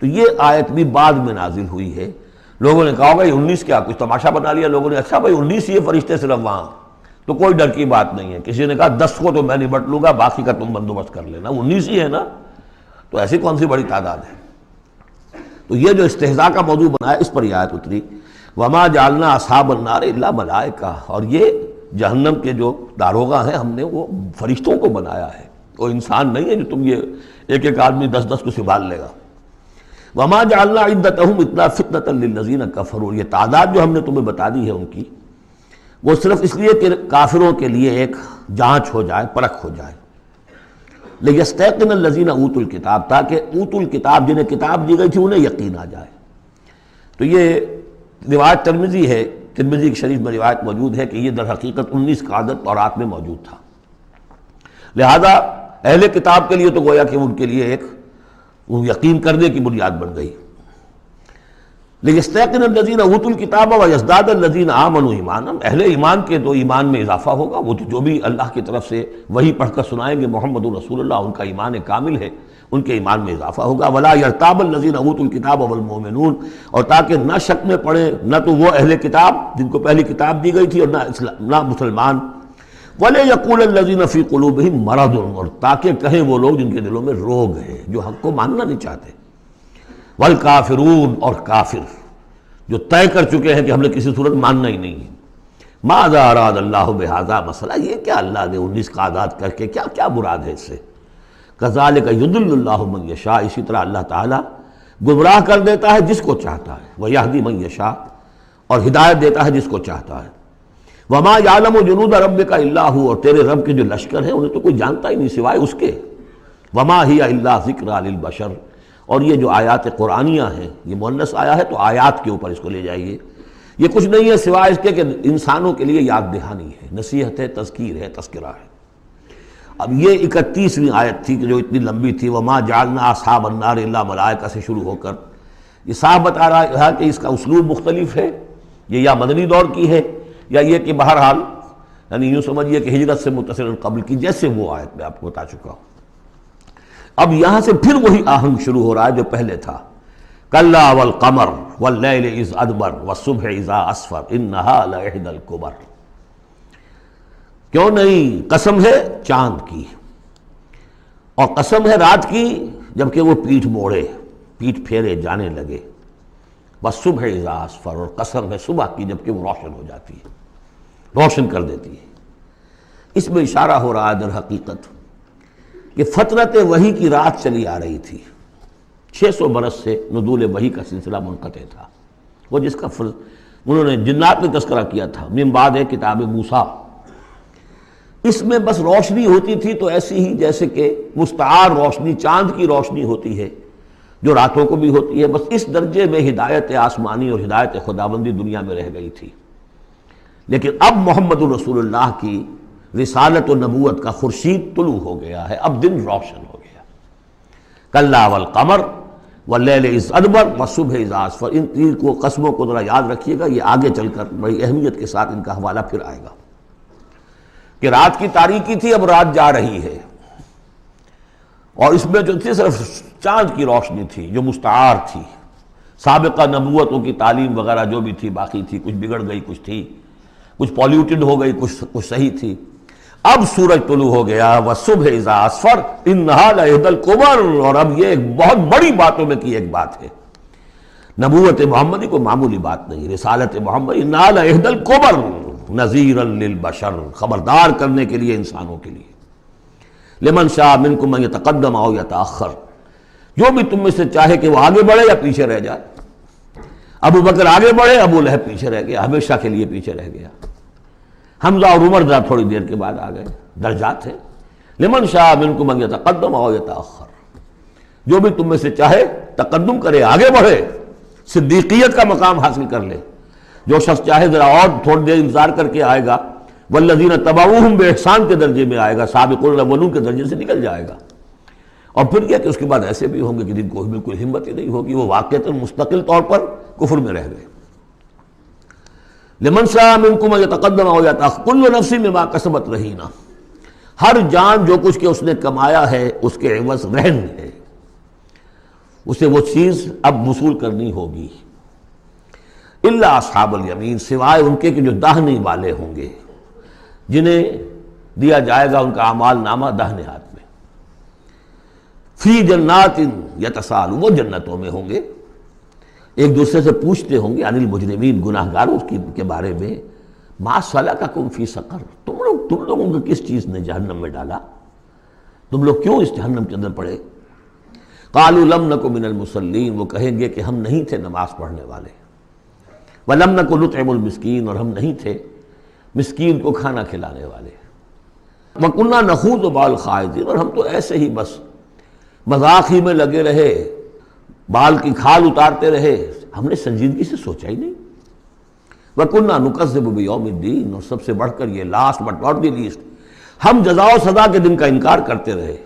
تو یہ آیت بھی بعد میں نازل ہوئی ہے۔ لوگوں نے کہا ہوگا یہ 19 کیا، کچھ تماشا بنا لیا لوگوں نے، اچھا بھائی 19 یہ فرشتے صرف وہاں، تو کوئی ڈر کی بات نہیں ہے۔ کسی نے کہا 10 کو تو میں نبٹ لوں گا، باقی کا تم بندوبست کر لینا، 19 ہی ہے نا، تو ایسی کون سی بڑی تعداد ہے۔ تو یہ جو استہزاء کا موضوع بنایا، اس پر یہ آیت اتری۔ وما جعلنا اصحاب النار الا ملائکہ، اور یہ جہنم کے جو داروغہ ہیں ہم نے وہ فرشتوں کو بنایا ہے، وہ انسان نہیں ہے جو تم یہ ایک ایک آدمی 10 کو سنبھال لے گا۔ وما جعلنا عدتهم الا فتنة للذین کفروا، یہ تعداد جو ہم نے تمہیں بتا دی ہے ان کی، وہ صرف اس لیے کہ کافروں کے لیے ایک جانچ ہو جائے، پرکھ ہو جائے۔ لیستیقن الذین اوتوا الکتاب، تاکہ اوتوا الکتاب جنہیں کتاب دی گئی تھی انہیں یقین آ جائے۔ تو یہ روایت ترمذی ہے، ترمذی کی شریف میں روایت موجود ہے کہ یہ در حقیقت 19 کا عدد تورات میں موجود تھا، لہذا اہل کتاب کے لیے تو گویا کہ ان کے لیے ایک یقین کرنے کی بنیاد بن گئی۔ لیستیقن الذین اوتوا الکتاب ویزداد الذین آمنوا ایمانا، اہل ایمان کے تو ایمان میں اضافہ ہوگا، وہ تو جو بھی اللہ کی طرف سے وہی پڑھ کر سنائیں گے محمد رسول اللہ، ان کا ایمان کامل ہے، ان کے ایمان میں اضافہ ہوگا۔ ولا یرتاب الذین اوتوا الکتاب والمؤمنون، اور تاکہ نہ شک میں پڑے نہ تو وہ اہل کتاب جن کو پہلی کتاب دی گئی تھی اور نہ مسلمان، وَلَيَقُولَ الَّذِينَ فِي قُلُوبِهِم مَرَضٌ، اور تاکہ کہیں وہ لوگ جن کے دلوں میں روگ ہے، جو حق کو ماننا نہیں چاہتے، وَالْكَافِرُونَ، اور کافر جو طے کر چکے ہیں کہ ہم نے کسی صورت ماننا ہی نہیں ہے۔ ماذا اراد اللہ بہذا، مسئلہ یہ کیا اللہ نے 19 کا آزاد کر کے کیا مراد ہے اس سے؟ کذالک یضل اللہ من یشاء، اسی طرح اللہ تعالیٰ گمراہ کر دیتا ہے جس کو چاہتا ہے، ویہدی من یشاء، اور ہدایت دیتا ہے جس کو چاہتا ہے۔ وما یعلم جنود ربک الا ھو، اور تیرے رب کے جو لشکر ہیں انہیں تو کوئی جانتا ہی نہیں سوائے اس کے۔ وما ہی الا ذکریٰ للبشر، اور یہ جو آیات قرآنیہ ہیں، یہ مؤنث آیا ہے تو آیات کے اوپر اس کو لے جائیے، یہ کچھ نہیں ہے سوائے اس کے کہ انسانوں کے لیے یاد دہانی ہے، نصیحت ہے، تذکیر ہے، تذکرہ ہے۔ اب یہ 31ویں آیت تھی کہ جو اتنی لمبی تھی، وما جعلنا اصحاب النار الا ملائکہ سے شروع ہو کر یہ صاف بتا رہا ہے کہ اس کا اسلوب مختلف ہے، یہ یا مدنی دور کی ہے یا یہ کہ بہرحال یعنی یوں سمجھیے کہ ہجرت سے متصل قبل کی، جیسے وہ آیت میں آپ کو بتا چکا ہوں۔ اب یہاں سے پھر وہی آہنگ شروع ہو رہا ہے جو پہلے تھا، کلا والقمر واللیل اذ ادبر والصبح اذا اسفر انہا لإحدی الکبر، کیوں نہیں، قسم ہے چاند کی، اور قسم ہے رات کی جبکہ وہ پیٹھ موڑے، پیٹھ پھیرے جانے لگے، والصبح اذا اسفر، اور قسم ہے صبح کی جبکہ وہ روشن ہو جاتی ہے، روشن کر دیتی ہے۔ اس میں اشارہ ہو رہا ہے در حقیقت کہ فترت وحی کی رات چلی آ رہی تھی، 600 برس سے نزول وحی کا سلسلہ منقطع تھا، وہ جس کا انہوں نے جنات میں تذکرہ کیا تھا، من بعد کتاب موسیٰ۔ اس میں بس روشنی ہوتی تھی تو ایسی ہی جیسے کہ مستعار روشنی چاند کی روشنی ہوتی ہے جو راتوں کو بھی ہوتی ہے، بس اس درجے میں ہدایت آسمانی اور ہدایت خداوندی دنیا میں رہ گئی تھی۔ لیکن اب محمد الرسول اللہ کی رسالت و نبوت کا خورشید طلوع ہو گیا ہے، اب دن روشن ہو گیا۔ کلا والقمر واللیل اذ ادبر والصبح اذا اسفر، ان تین کو قسموں کو ذرا یاد رکھیے گا، یہ آگے چل کر بڑی اہمیت کے ساتھ ان کا حوالہ پھر آئے گا کہ رات کی تاریکی تھی، اب رات جا رہی ہے، اور اس میں جو تھی صرف چاند کی روشنی تھی جو مستعار تھی، سابقہ نبوتوں کی تعلیم وغیرہ جو بھی تھی باقی تھی، کچھ بگڑ گئی، کچھ تھی، کچھ پولیوٹڈ ہو گئی، کچھ صحیح تھی۔ اب سورج طلوع ہو گیا، والصبح اذا اسفر انہا لإحدی الکبر، اور اب یہ ایک بہت بڑی باتوں میں کی ایک بات ہے، نبوت محمدی کو معمولی بات نہیں، رسالت محمدی انہا لإحدی الکبر نذیرا للبشر، خبردار کرنے کے لیے انسانوں کے لیے، لمن شاء منکم ان یتقدم او یتأخر، جو بھی تم میں سے چاہے کہ وہ آگے بڑھے یا پیچھے رہ جائے۔ ابو بکر آگے بڑھے، ابو لہب پیچھے رہ گیا، ہمیشہ کے لیے پیچھے رہ گیا۔ حمزہ اور عمر ذرا تھوڑی دیر کے بعد آ گئے، درجات ہیں، لمن شاء منکم ان یتقدم او یتأخر، جو بھی تم میں سے چاہے تقدم کرے، آگے بڑھے، صدیقیت کا مقام حاصل کر لے، جو شخص چاہے ذرا اور تھوڑی دیر انتظار کر کے آئے گا، والذین تبعوہم بإحسان کے درجے میں آئے گا، سابقون الاولون کے درجے سے نکل جائے گا۔ اور پھر یہ کہ اس کے بعد ایسے بھی ہوں گے کہ جن کو بالکل ہمت ہی نہیں ہوگی، وہ واقعتاً مستقل طور پر کفر میں رہ گئے۔ لمن شاء منکم ان یتقدم او یتأخر کل نفس بما کسبت رہینہ، ہر جان جو کچھ کہ اس نے کمایا ہے اس کے عوض رہن ہے، اسے وہ چیز اب وصول کرنی ہوگی۔ الا اصحاب الیمین، سوائے ان کے کہ جو داہنے والے ہوں گے، جنہیں دیا جائے گا ان کا اعمال نامہ داہنے ہاتھ میں، فی جنات یتساءلون، وہ جنتوں میں ہوں گے، ایک دوسرے سے پوچھتے ہوں گے، عن المجرمین، گناہ گاروں کے بارے میں، ما سلککم فی سقر، تم لوگوں کو کس چیز نے جہنم میں ڈالا، تم لوگ کیوں اس جہنم کے اندر پڑے؟ قالوا لم نک من المصلین، وہ کہیں گے کہ ہم نہیں تھے نماز پڑھنے والے، وَلَمْ نَكُ نُطْعِمُ الْمِسْكِينَ، اور ہم نہیں تھے مسکین کو کھانا کھلانے والے، وَكُنَّا نَخُوضُ مَعَ الْخَائِضِينَ، اور ہم تو ایسے ہی بس مذاق ہی میں لگے رہے، بال کی کھال اتارتے رہے، ہم نے سنجیدگی سے سوچا ہی نہیں۔ وَكُنَّا نُكَذِّبُ بِيَوْمِ الدِّينِ، اور سب سے بڑھ کر یہ last but not the least, ہم جزا و سزا کے دن کا انکار کرتے رہے،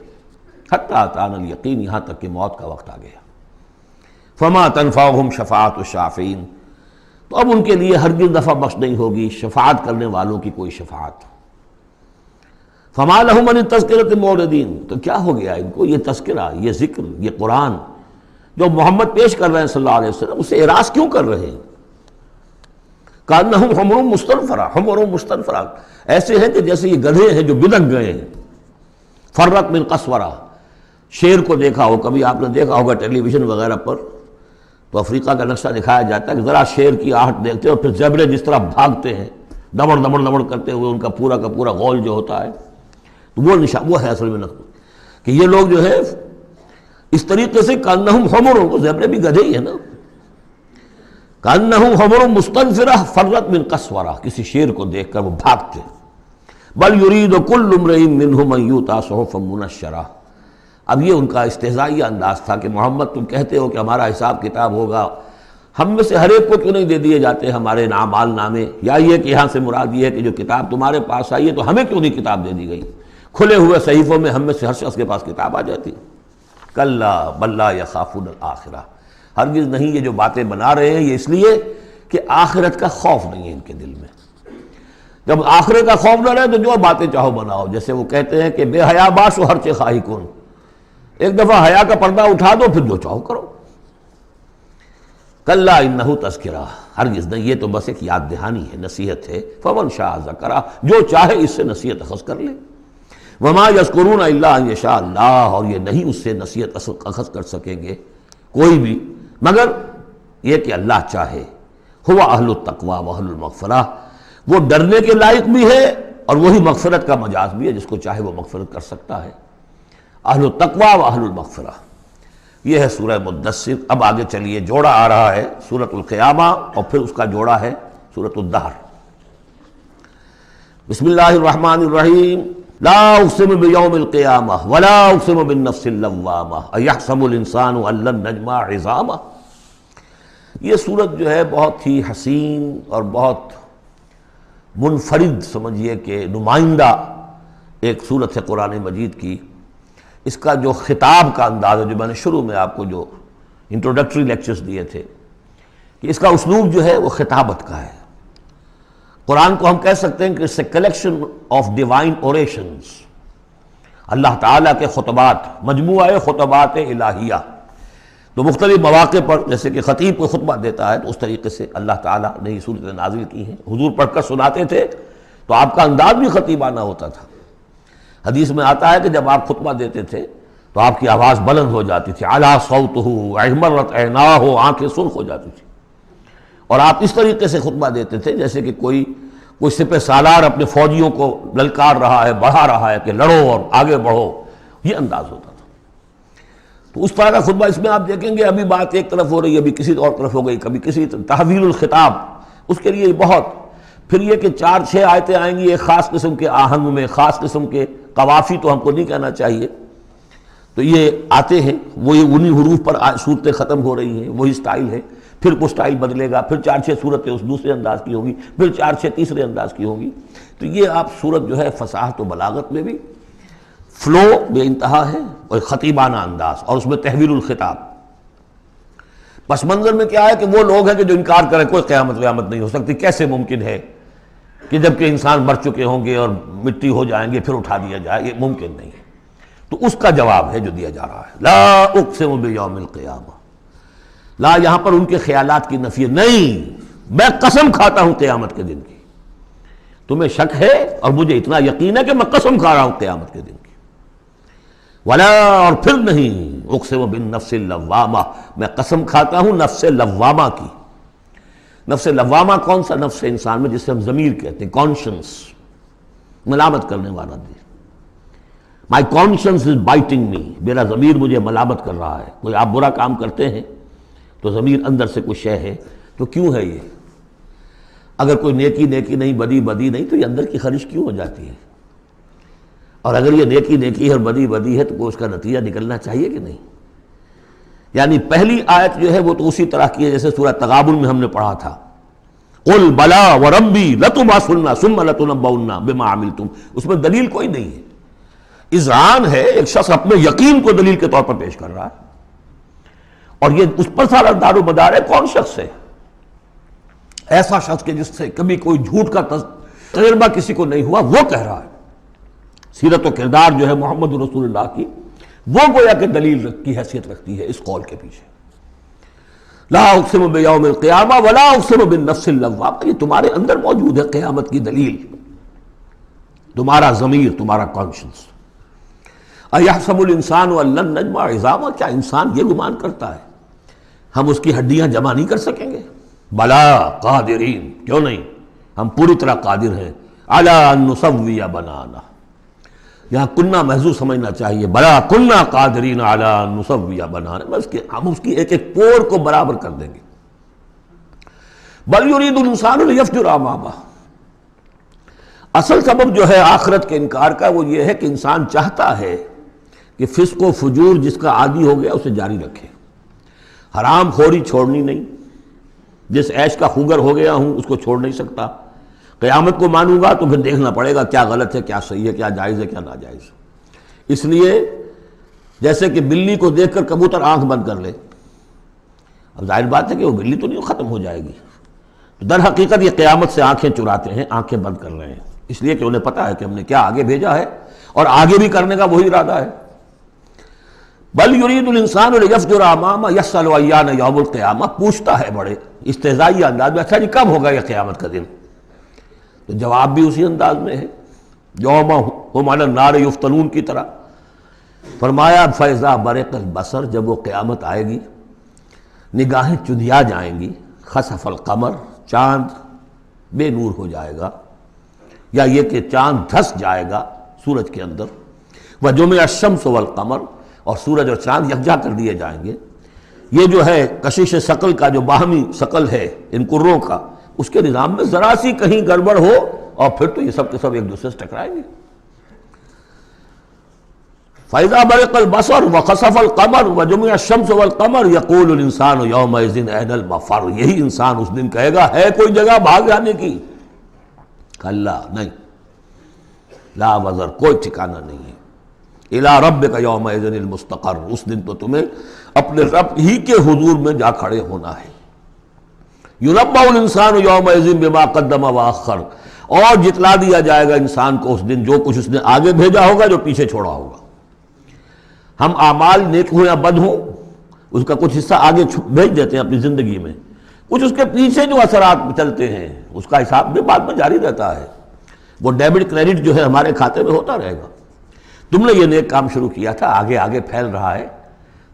حتیٰ أَتَانَا الْيَقِينُ، یہاں تک کہ موت کا وقت آ گیا۔ فَمَا تَنفَعُهُمْ شَفَاعَةُ الشَّافِعِينَ، تو اب ان کے لیے ہرگز نفع بخش نہیں ہوگی شفاعت کرنے والوں کی کوئی شفاعت۔ فما لهم عن التذکرۃ معرضین، تو کیا ہو گیا ان کو یہ تذکرہ، یہ ذکر، یہ قرآن جو محمد پیش کر رہے ہیں صلی اللہ علیہ وسلم، اسے اعراض کیوں کر رہے ہیں؟ کأنہم حمر مستنفرہ، حمر مستنفرہ، ایسے ہیں کہ جیسے یہ گدھے ہیں جو بدک گئے ہیں۔ فرت من قسورہ، شیر کو دیکھا ہو، کبھی آپ نے دیکھا ہوگا ٹیلی ویژن وغیرہ پر، تو افریقہ کا نقشہ دکھایا جاتا ہے کہ ذرا شیر کی آہٹ دیکھتے ہیں اور پھر زیبرے جس طرح بھاگتے ہیں دمڑ دمڑ دمڑ کرتے ہوئے، ان کا پورا غول جو ہوتا ہے، تو وہ نشان، وہ ہے اصل میں نقل کہ یہ لوگ جو ہے اس طریقے سے کأنہم حمر، کو زیبرے بھی گدھے ہی ہے نا، کأنہم حمر مستنفرہ فرت من قسورہ، کسی شیر کو دیکھ کر وہ بھاگتے۔ بل یرید کل امرئ منہم ان یؤتی صحفا منشرہ، اب یہ ان کا استہزائیہ انداز تھا کہ محمد تم کہتے ہو کہ ہمارا حساب کتاب ہوگا، ہم میں سے ہر ایک کو کیوں نہیں دے دیے جاتے ہمارے اعمال نامے، یا یہ کہ یہاں سے مراد یہ ہے کہ جو کتاب تمہارے پاس آئی ہے تو ہمیں کیوں نہیں کتاب دے دی گئی؟ کھلے ہوئے صحیفوں میں ہم میں سے ہر شخص کے پاس کتاب آ جاتی۔ کلا بل لا یخافون الآخرہ، ہرگز نہیں، یہ جو باتیں بنا رہے ہیں یہ اس لیے کہ آخرت کا خوف نہیں ہے ان کے دل میں۔ جب آخرت کا خوف نہ رہے تو جو باتیں چاہو بناؤ، جیسے وہ کہتے ہیں کہ بے حیا باش و ہر چے خواہی کن، ایک دفعہ حیا کا پردہ اٹھا دو پھر جو چاہو کرو۔ کلا انہ تذکرہ، ہرگز نہیں، یہ تو بس ایک یاد دہانی ہے، نصیحت ہے۔ فمن شاء ذکرہ، جو چاہے اس سے نصیحت اخذ کر لے۔ وما یذکرون الا ان یشاء اللہ، اور یہ نہیں اس سے نصیحت اخذ کر سکیں گے کوئی بھی مگر یہ کہ اللہ چاہے۔ ہوا اہل التقوی و اہل المغفرہ، وہ ڈرنے کے لائق بھی ہے اور وہی مغفرت کا مجاز بھی ہے، جس کو چاہے وہ مغفرت کر سکتا ہے۔ اہل التقوی و اہل المغفرہ، یہ ہے سورہ مدثر۔ اب آگے چلیے، جوڑا آ رہا ہے سورۃ القیامہ اور پھر اس کا جوڑا ہے سورۃ الدہر۔ بسم اللہ الرحمن الرحیم۔ لا اقسم بیوم القیامہ ولا اقسم بالنفس اللوامہ ایحسب الانسان ان لن نجمع عظامہ۔ یہ سورت جو ہے بہت ہی حسین اور بہت منفرد سمجھیے کہ نمائندہ ایک سورت ہے قرآن مجید کی۔ اس کا جو خطاب کا انداز ہے، جو میں نے شروع میں آپ کو جو انٹروڈکٹری لیکچرز دیے تھے، کہ اس کا اسلوب جو ہے وہ خطابت کا ہے۔ قرآن کو ہم کہہ سکتے ہیں کہ it's a collection of divine orations، اللہ تعالیٰ کے خطبات، مجموعہ خطبات الہیہ۔ تو مختلف مواقع پر جیسے کہ خطیب کو خطبہ دیتا ہے تو اس طریقے سے اللہ تعالیٰ نے یہ صورتیں نازل کی ہیں۔ حضور پڑھ کر سناتے تھے تو آپ کا انداز بھی خطیبانہ ہوتا تھا۔ حدیث میں آتا ہے کہ جب آپ خطبہ دیتے تھے تو آپ کی آواز بلند ہو جاتی تھی، اعلیٰ صوتہ احمرت عیناہ، آنکھیں سرخ ہو جاتی تھی، اور آپ اس طریقے سے خطبہ دیتے تھے جیسے کہ کوئی سپہ سالار اپنے فوجیوں کو للکار رہا ہے، بڑھا رہا ہے کہ لڑو اور آگے بڑھو، یہ انداز ہوتا تھا۔ تو اس طرح کا خطبہ اس میں آپ دیکھیں گے، ابھی بات ایک طرف ہو رہی ہے، ابھی کسی اور طرف ہو گئی، کبھی کسی تحویل الخطاب، اس کے لیے بہت، پھر یہ کہ 4-6 آیتیں آئیں گی ایک خاص قسم کے آہنگ میں، خاص قسم کے قوافی تو ہم کو نہیں کہنا چاہیے، تو یہ آتے ہیں، وہی انہی حروف پر صورتیں ختم ہو رہی ہیں، وہی سٹائل ہے، پھر وہ سٹائل بدلے گا، پھر 4-6 صورتیں اس دوسرے انداز کی ہوں گی، پھر 4-6 تیسرے انداز کی ہوں گی۔ تو یہ آپ صورت جو ہے فصاحت و بلاغت میں بھی فلو بے انتہا ہے، اور خطیبانہ انداز، اور اس میں تحویل الخطاب۔ پس منظر میں کیا ہے کہ وہ لوگ ہیں کہ جو انکار کریں کوئی قیامت نہیں ہو سکتی، کیسے ممکن ہے کہ جب کہ انسان مر چکے ہوں گے اور مٹی ہو جائیں گے پھر اٹھا دیا جائے، یہ ممکن نہیں ہے۔ تو اس کا جواب ہے جو دیا جا رہا ہے، لا اقسم بیوم القیامہ۔ لا یہاں پر ان کے خیالات کی نفی نہیں، میں قسم کھاتا ہوں قیامت کے دن کی۔ تمہیں شک ہے اور مجھے اتنا یقین ہے کہ میں قسم کھا رہا ہوں قیامت کے دن کی۔ ولا، اور پھر نہیں، اقسم بالنفس اللوامہ، میں قسم کھاتا ہوں نفس لوامہ کی۔ نفس لوامہ کون سا نفس ہے انسان میں، جسے ہم ضمیر کہتے ہیں، کانشنس، ملامت کرنے والا دل۔ مائی کانشنس از بائٹنگ می، میرا ضمیر مجھے ملامت کر رہا ہے۔ کوئی آپ برا کام کرتے ہیں تو ضمیر اندر سے کوئی شے ہے، تو کیوں ہے یہ؟ اگر کوئی نیکی نہیں، بدی نہیں، تو یہ اندر کی خرش کیوں ہو جاتی ہے؟ اور اگر یہ نیکی ہے اور بدی ہے تو کوئی اس کا نتیجہ نکلنا چاہیے کہ نہیں؟ یعنی پہلی آیت جو ہے وہ تو اسی طرح کی ہے جیسے سورہ تغابن میں ہم نے پڑھا تھا، قل بلا وربی لتبعثن ثم لتنبؤن بما عملتم، اس میں دلیل کوئی نہیں ہے، اذعان ہے، ایک شخص اپنے یقین کو دلیل کے طور پر پیش کر رہا ہے، اور یہ اس پر سارا دار و مدار ہے۔ کون شخص ہے؟ ایسا شخص کہ جس سے کبھی کوئی جھوٹ کا تجربہ کسی کو نہیں ہوا، وہ کہہ رہا ہے سیرت و کردار جو ہے محمد رسول اللہ کی، وہ گویا کہ دلیل کی حیثیت رکھتی ہے اس قول کے پیچھے۔ لا اقسم بیوم القیامہ ولا اقسم بالنفس اللوامہ، یہ تمہارے اندر موجود ہے قیامت کی دلیل، تمہارا ضمیر، تمہارا کانشنس۔ ایحسب الانسان ان لن نجمع عظامہ، کیا انسان یہ گمان کرتا ہے ہم اس کی ہڈیاں جمع نہیں کر سکیں گے؟ بلا قادرین، کیوں نہیں، ہم پوری طرح قادر ہیں، علی ان نسوی بنانا، یہاں کنہ محذوف سمجھنا چاہیے، بلا کنہ قادرین علی ان نسوی بنانا، بس کہ ہم اس کی ایک ایک پور کو برابر کر دیں گے۔ بل یرید الانسان لیفجر امامہ، اصل سبب جو ہے آخرت کے انکار کا وہ یہ ہے کہ انسان چاہتا ہے کہ فسق و فجور جس کا عادی ہو گیا اسے جاری رکھے، حرام خوری چھوڑنی نہیں، جس عیش کا خوگر ہو گیا ہوں اس کو چھوڑ نہیں سکتا، قیامت کو مانوں گا تو پھر دیکھنا پڑے گا کیا غلط ہے، کیا صحیح ہے، کیا جائز ہے، کیا ناجائز ہے۔ اس لیے جیسے کہ بلی کو دیکھ کر کبوتر آنکھ بند کر لے، اب ظاہر بات ہے کہ وہ بلی تو نہیں ختم ہو جائے گی، تو در حقیقت یہ قیامت سے آنکھیں چراتے ہیں، آنکھیں بند کر رہے ہیں، اس لیے کہ انہیں پتا ہے کہ ہم نے کیا آگے بھیجا ہے اور آگے بھی کرنے کا وہی ارادہ ہے۔ بل یرید الانسان لیفجر امامہ یسأل ایان یوم القیامہ، پوچھتا ہے بڑے استہزائی انداز میں، اچھا جی کب ہوگا یہ قیامت کا دن؟ تو جواب بھی اسی انداز میں ہے، یوم ہم علی النار یفتنون کی طرح۔ فرمایا فاذا برق البصر، جب وہ قیامت آئے گی نگاہیں چندھیا جائیں گی، خسف القمر، چاند بے نور ہو جائے گا، یا یہ کہ چاند دھس جائے گا سورج کے اندر، وجمع الشمس والقمر، اور سورج اور چاند یکجا کر دیے جائیں گے۔ یہ جو ہے کشش ثقل کا جو باہمی ثقل ہے ان کروں کا، اس کے نظام میں ذرا سی کہیں گڑبڑ ہو اور پھر تو یہ سب کے سب ایک دوسرے سے ٹکرائیں گے۔ فَإِذَا بَرِقَ الْبَصَرُ وَخَسَفَ الْقَمَرُ وَجُمِعَ الشَّمْسُ وَالْقَمَرُ يَقُولُ الْإِنسَانُ يَوْمَئِذٍ أَيْنَ الْمَفَرُّ، یہی انسان اس دن کہے گا ہے کوئی جگہ بھاگ جانے کی؟ کلا، نہیں، لا وزر، کوئی ٹھکانہ نہیں ہے۔ اِلَىٰ رَبِّكَ يَوْمَئِذٍ الْمُسْتَقَرُّ، اس دن تو تمہیں اپنے رب ہی کے حضور میں جا کھڑے ہونا ہے۔ يُنَبَّأُ الْإِنسَانُ يَوْمَئِذٍ بِمَا قَدَّمَ وَأَخَّرَ، اور جتلا دیا جائے گا انسان کو اس دن جو کچھ اس نے آگے بھیجا ہوگا، جو پیچھے چھوڑا ہوگا۔ ہم اعمال نیک ہوں یا بد ہوں، اس کا کچھ حصہ آگے بھیج دیتے ہیں اپنی زندگی میں، کچھ اس کے پیچھے جو اثرات چلتے ہیں اس کا حساب بھی بعد میں جاری رہتا ہے، وہ ڈیبٹ کریڈٹ جو ہے ہمارے کھاتے میں ہوتا رہے گا۔ تم نے یہ نیک کام شروع کیا تھا، آگے آگے پھیل رہا ہے،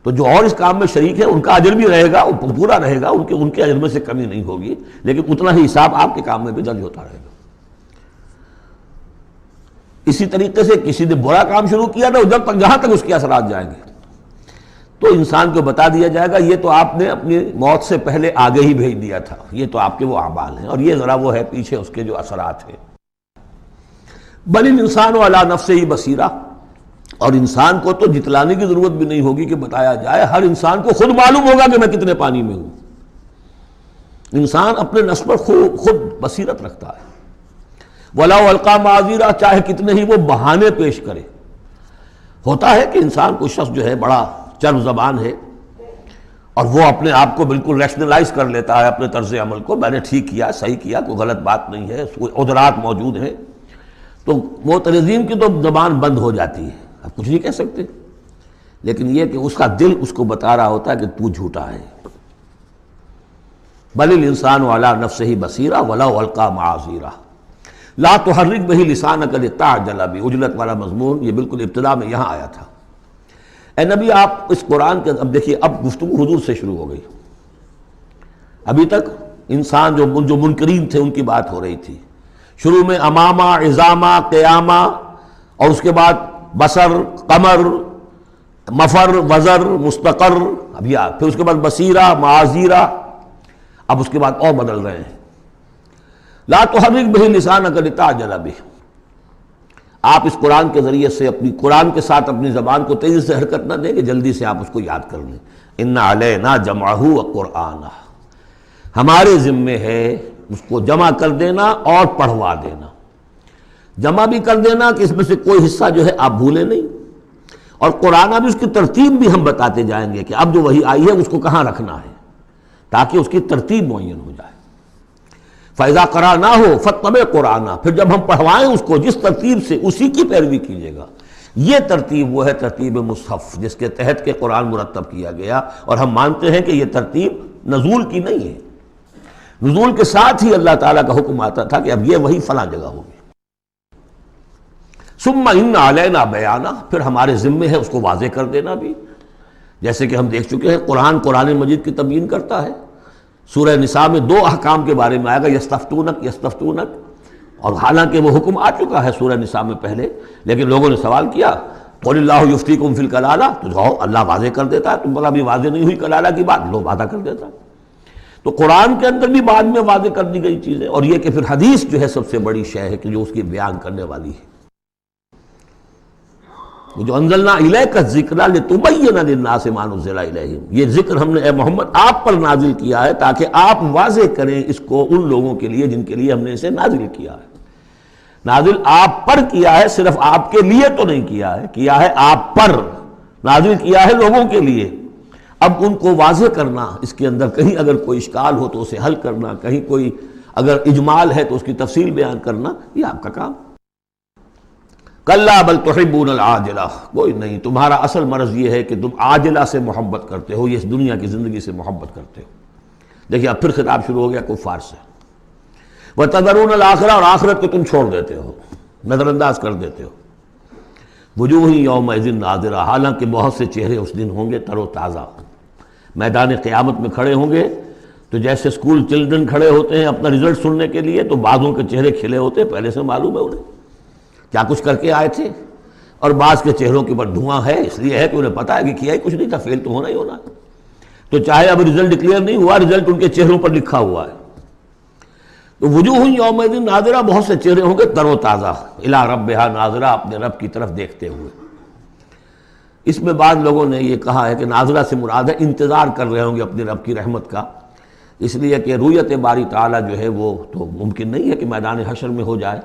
تو جو اور اس کام میں شریک ہے ان کا اجر بھی رہے گا، وہ پورا رہے گا، ان کے اجر میں سے کمی نہیں ہوگی، لیکن اتنا ہی حساب آپ کے کام میں بھی درج ہوتا رہے گا۔ اسی طریقے سے کسی نے برا کام شروع کیا تھا، جب تک جہاں تک اس کے اثرات جائیں گے تو انسان کو بتا دیا جائے گا یہ تو آپ نے اپنی موت سے پہلے آگے ہی بھیج دیا تھا، یہ تو آپ کے وہ اعمال ہیں، اور یہ ذرا وہ ہے پیچھے اس کے جو اثرات ہیں۔ بل الانسان علی نفسہ بصیرہ، اور انسان کو تو جتلانے کی ضرورت بھی نہیں ہوگی کہ بتایا جائے، ہر انسان کو خود معلوم ہوگا کہ میں کتنے پانی میں ہوں۔ انسان اپنے نفس پر خود بصیرت رکھتا ہے۔ وَلَوْ أَلْقَىٰ مَعَاذِيرَ، چاہے کتنے ہی وہ بہانے پیش کرے۔ ہوتا ہے کہ انسان کوئی شخص جو ہے بڑا چرب زبان ہے اور وہ اپنے آپ کو بالکل ریشنلائز کر لیتا ہے اپنے طرز عمل کو، میں نے ٹھیک کیا، صحیح کیا، کوئی غلط بات نہیں ہے، عذرات موجود ہیں، تو معترضین کی تو زبان بند ہو جاتی ہے، اب کچھ نہیں کہہ سکتے، لیکن یہ کہ اس کا دل اس کو بتا رہا ہوتا ہے کہ تو جھوٹا ہے۔ بل الانسان علی نفسہ بصیرہ ولو القیٰ معاذیرہ لا تحرک بہ لسانک لتعجل بہ، عجلت والا مضمون یہ بالکل ابتدا میں یہاں آیا تھا۔ اے نبی آپ اس قرآن کے، اب دیکھیے اب گفتگو حضور سے شروع ہو گئی، ابھی تک انسان جو منکرین تھے ان کی بات ہو رہی تھی، شروع میں امامہ، عظامہ، قیامہ، اور اس کے بعد بصر، قمر، مفر، وزر، مستقر، اب یہ پھر اس کے بعد بصیرہ، معاذیرہ، اب اس کے بعد اور بدل رہے ہیں۔ لا تحرک بہ لسانک لتعجل بہ، آپ اس قرآن کے ذریعے سے قرآن کے ساتھ اپنی زبان کو تیزی سے حرکت نہ دیں کہ جلدی سے آپ اس کو یاد کر لیں۔ ان علینا جمعہ وقرآنہ، ہمارے ذمے ہے اس کو جمع کر دینا اور پڑھوا دینا، جمع بھی کر دینا کہ اس میں سے کوئی حصہ جو ہے آپ بھولیں نہیں، اور قرآن بھی اس کی ترتیب بھی ہم بتاتے جائیں گے کہ اب جو وحی آئی ہے اس کو کہاں رکھنا ہے، تاکہ اس کی ترتیب معین ہو جائے۔ فَإِذَا قَرَأْنَاهُ فَاتَّبِعْ قُرْآنَهُ، پھر جب ہم پڑھوائیں اس کو جس ترتیب سے اسی کی پیروی کیجیے گا۔ یہ ترتیب وہ ہے ترتیب مصحف جس کے تحت کہ قرآن مرتب کیا گیا، اور ہم مانتے ہیں کہ یہ ترتیب نزول کی نہیں ہے، نزول کے ساتھ ہی اللہ تعالیٰ کا حکم آتا تھا کہ اب یہ وہی فلاں جگہ ہوگی۔ ثم ان علینا بیانہ، پھر ہمارے ذمے ہے اس کو واضح کر دینا بھی، جیسے کہ ہم دیکھ چکے ہیں قرآن مجید کی تبیین کرتا ہے۔ سورہ نساء میں 2 احکام کے بارے میں آئے گا، یستفتونک، اور حالانکہ وہ حکم آ چکا ہے سورہ نساء میں پہلے، لیکن لوگوں نے سوال کیا قل اللہ یفتیکم فی الکلالہ، تو جاؤ اللہ واضح کر دیتا ہے، تم پر ابھی واضح نہیں ہوئی کلالہ کی بات، لو وعدہ کر دیتا ہے۔ تو قرآن کے اندر بھی بعد میں واضح کر دی گئی چیزیں، اور یہ کہ پھر حدیث جو ہے سب سے بڑی شے ہے کہ جو اس کی بیان کرنے والی ہے۔ جو انزلنا الیک الذکر لتبین للناس ما نزل الیہم، یہ ذکر ہم نے اے محمد آپ پر نازل کیا ہے تاکہ آپ واضح کریں اس کو ان لوگوں کے لیے جن کے لیے ہم نے اسے نازل کیا ہے۔ نازل آپ پر کیا ہے، صرف آپ کے لیے تو نہیں کیا ہے آپ پر، نازل کیا ہے لوگوں کے لیے۔ اب ان کو واضح کرنا، اس کے اندر کہیں اگر کوئی اشکال ہو تو اسے حل کرنا، کہیں کوئی اگر اجمال ہے تو اس کی تفصیل بیان کرنا، یہ آپ کا کام۔ کلا بل تحبون العاجلہ، کوئی نہیں، تمہارا اصل مرض یہ ہے کہ تم عاجلہ سے محبت کرتے ہو، یہ اس دنیا کی زندگی سے محبت کرتے ہو۔ دیکھیے اب پھر خطاب شروع ہو گیا کفار سے۔ وَتَذَرُونَ الْآخِرَةَ، اور آخرت کو تم چھوڑ دیتے ہو، نظر انداز کر دیتے ہو۔ وجوہ یومئذ ناظرہ، حالانکہ بہت سے چہرے اس دن ہوں گے تر و تازہ۔ میدان قیامت میں کھڑے ہوں گے تو جیسے اسکول چلڈرن کھڑے ہوتے ہیں اپنا رزلٹ سننے کے لیے، تو بعضوں کے چہرے کھلے ہوتے ہیں، پہلے سے معلوم ہے انہیں کیا کچھ کر کے آئے تھے، اور بعض کے چہروں کے اوپر دھواں ہے، اس لیے ہے کہ انہیں پتا ہے کہ کیا ہی کچھ نہیں تھا، فیل تو ہونا ہی ہونا ہے۔ تو چاہے اب رزلٹ ڈکلیئر نہیں ہوا، رزلٹ ان کے چہروں پر لکھا ہوا ہے۔ تو وجوہ یومئذ ناظرہ، بہت سے چہرے ہوں گے تر و تازہ، الی ربہا ناظرہ، اپنے رب کی طرف دیکھتے ہوئے۔ اس میں بعض لوگوں نے یہ کہا ہے کہ ناظرہ سے مراد ہے انتظار کر رہے ہوں گے اپنے رب کی رحمت کا، اس لیے کہ رؤیت باری تعالیٰ جو ہے وہ تو ممکن نہیں ہے کہ میدان حشر میں ہو جائے،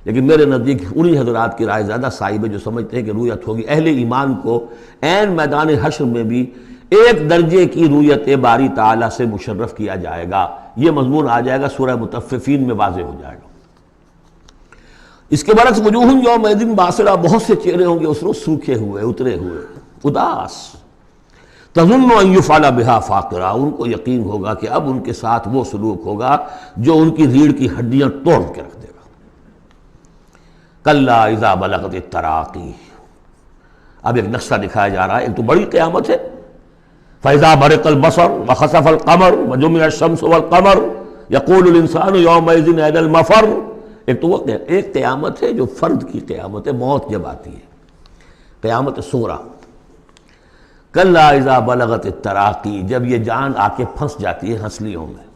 لیکن میرے نزدیک انہی حضرات کی رائے زیادہ صائب ہے جو سمجھتے ہیں کہ رؤیت ہوگی۔ اہل ایمان کو عین میدان حشر میں بھی ایک درجے کی رؤیت باری تعالیٰ سے مشرف کیا جائے گا۔ یہ مضمون آ جائے گا سورہ مطففین میں، واضح ہو جائے گا۔ اس کے برعکس وجوہ یومئذ باسرہ، بہت سے چہرے ہوں گے اس روز سوکھے ہوئے، اترے ہوئے، اداس۔ تظن ان یفعل بہا فاقرہ، ان کو یقین ہوگا کہ اب ان کے ساتھ وہ سلوک ہوگا جو ان کی ریڑھ کی ہڈیاں توڑ کے رکھ دے گا۔ کلا اذا بلغت التراقی، اب ایک نقشہ دکھایا جا رہا ہے، ایک تو بڑی قیامت ہے، فاذا برق البصر وخسف القمر وجمع الشمس والقمر یقول الانسان یومئذ این المفر۔ ایک تو وہ ایک قیامت ہے جو فرد کی قیامت ہے، موت جب آتی ہے، قیامت صغریٰ۔ کلا اذا بلغت التراقی، جب یہ جان آ کے پھنس جاتی ہے ہنسلیوں میں۔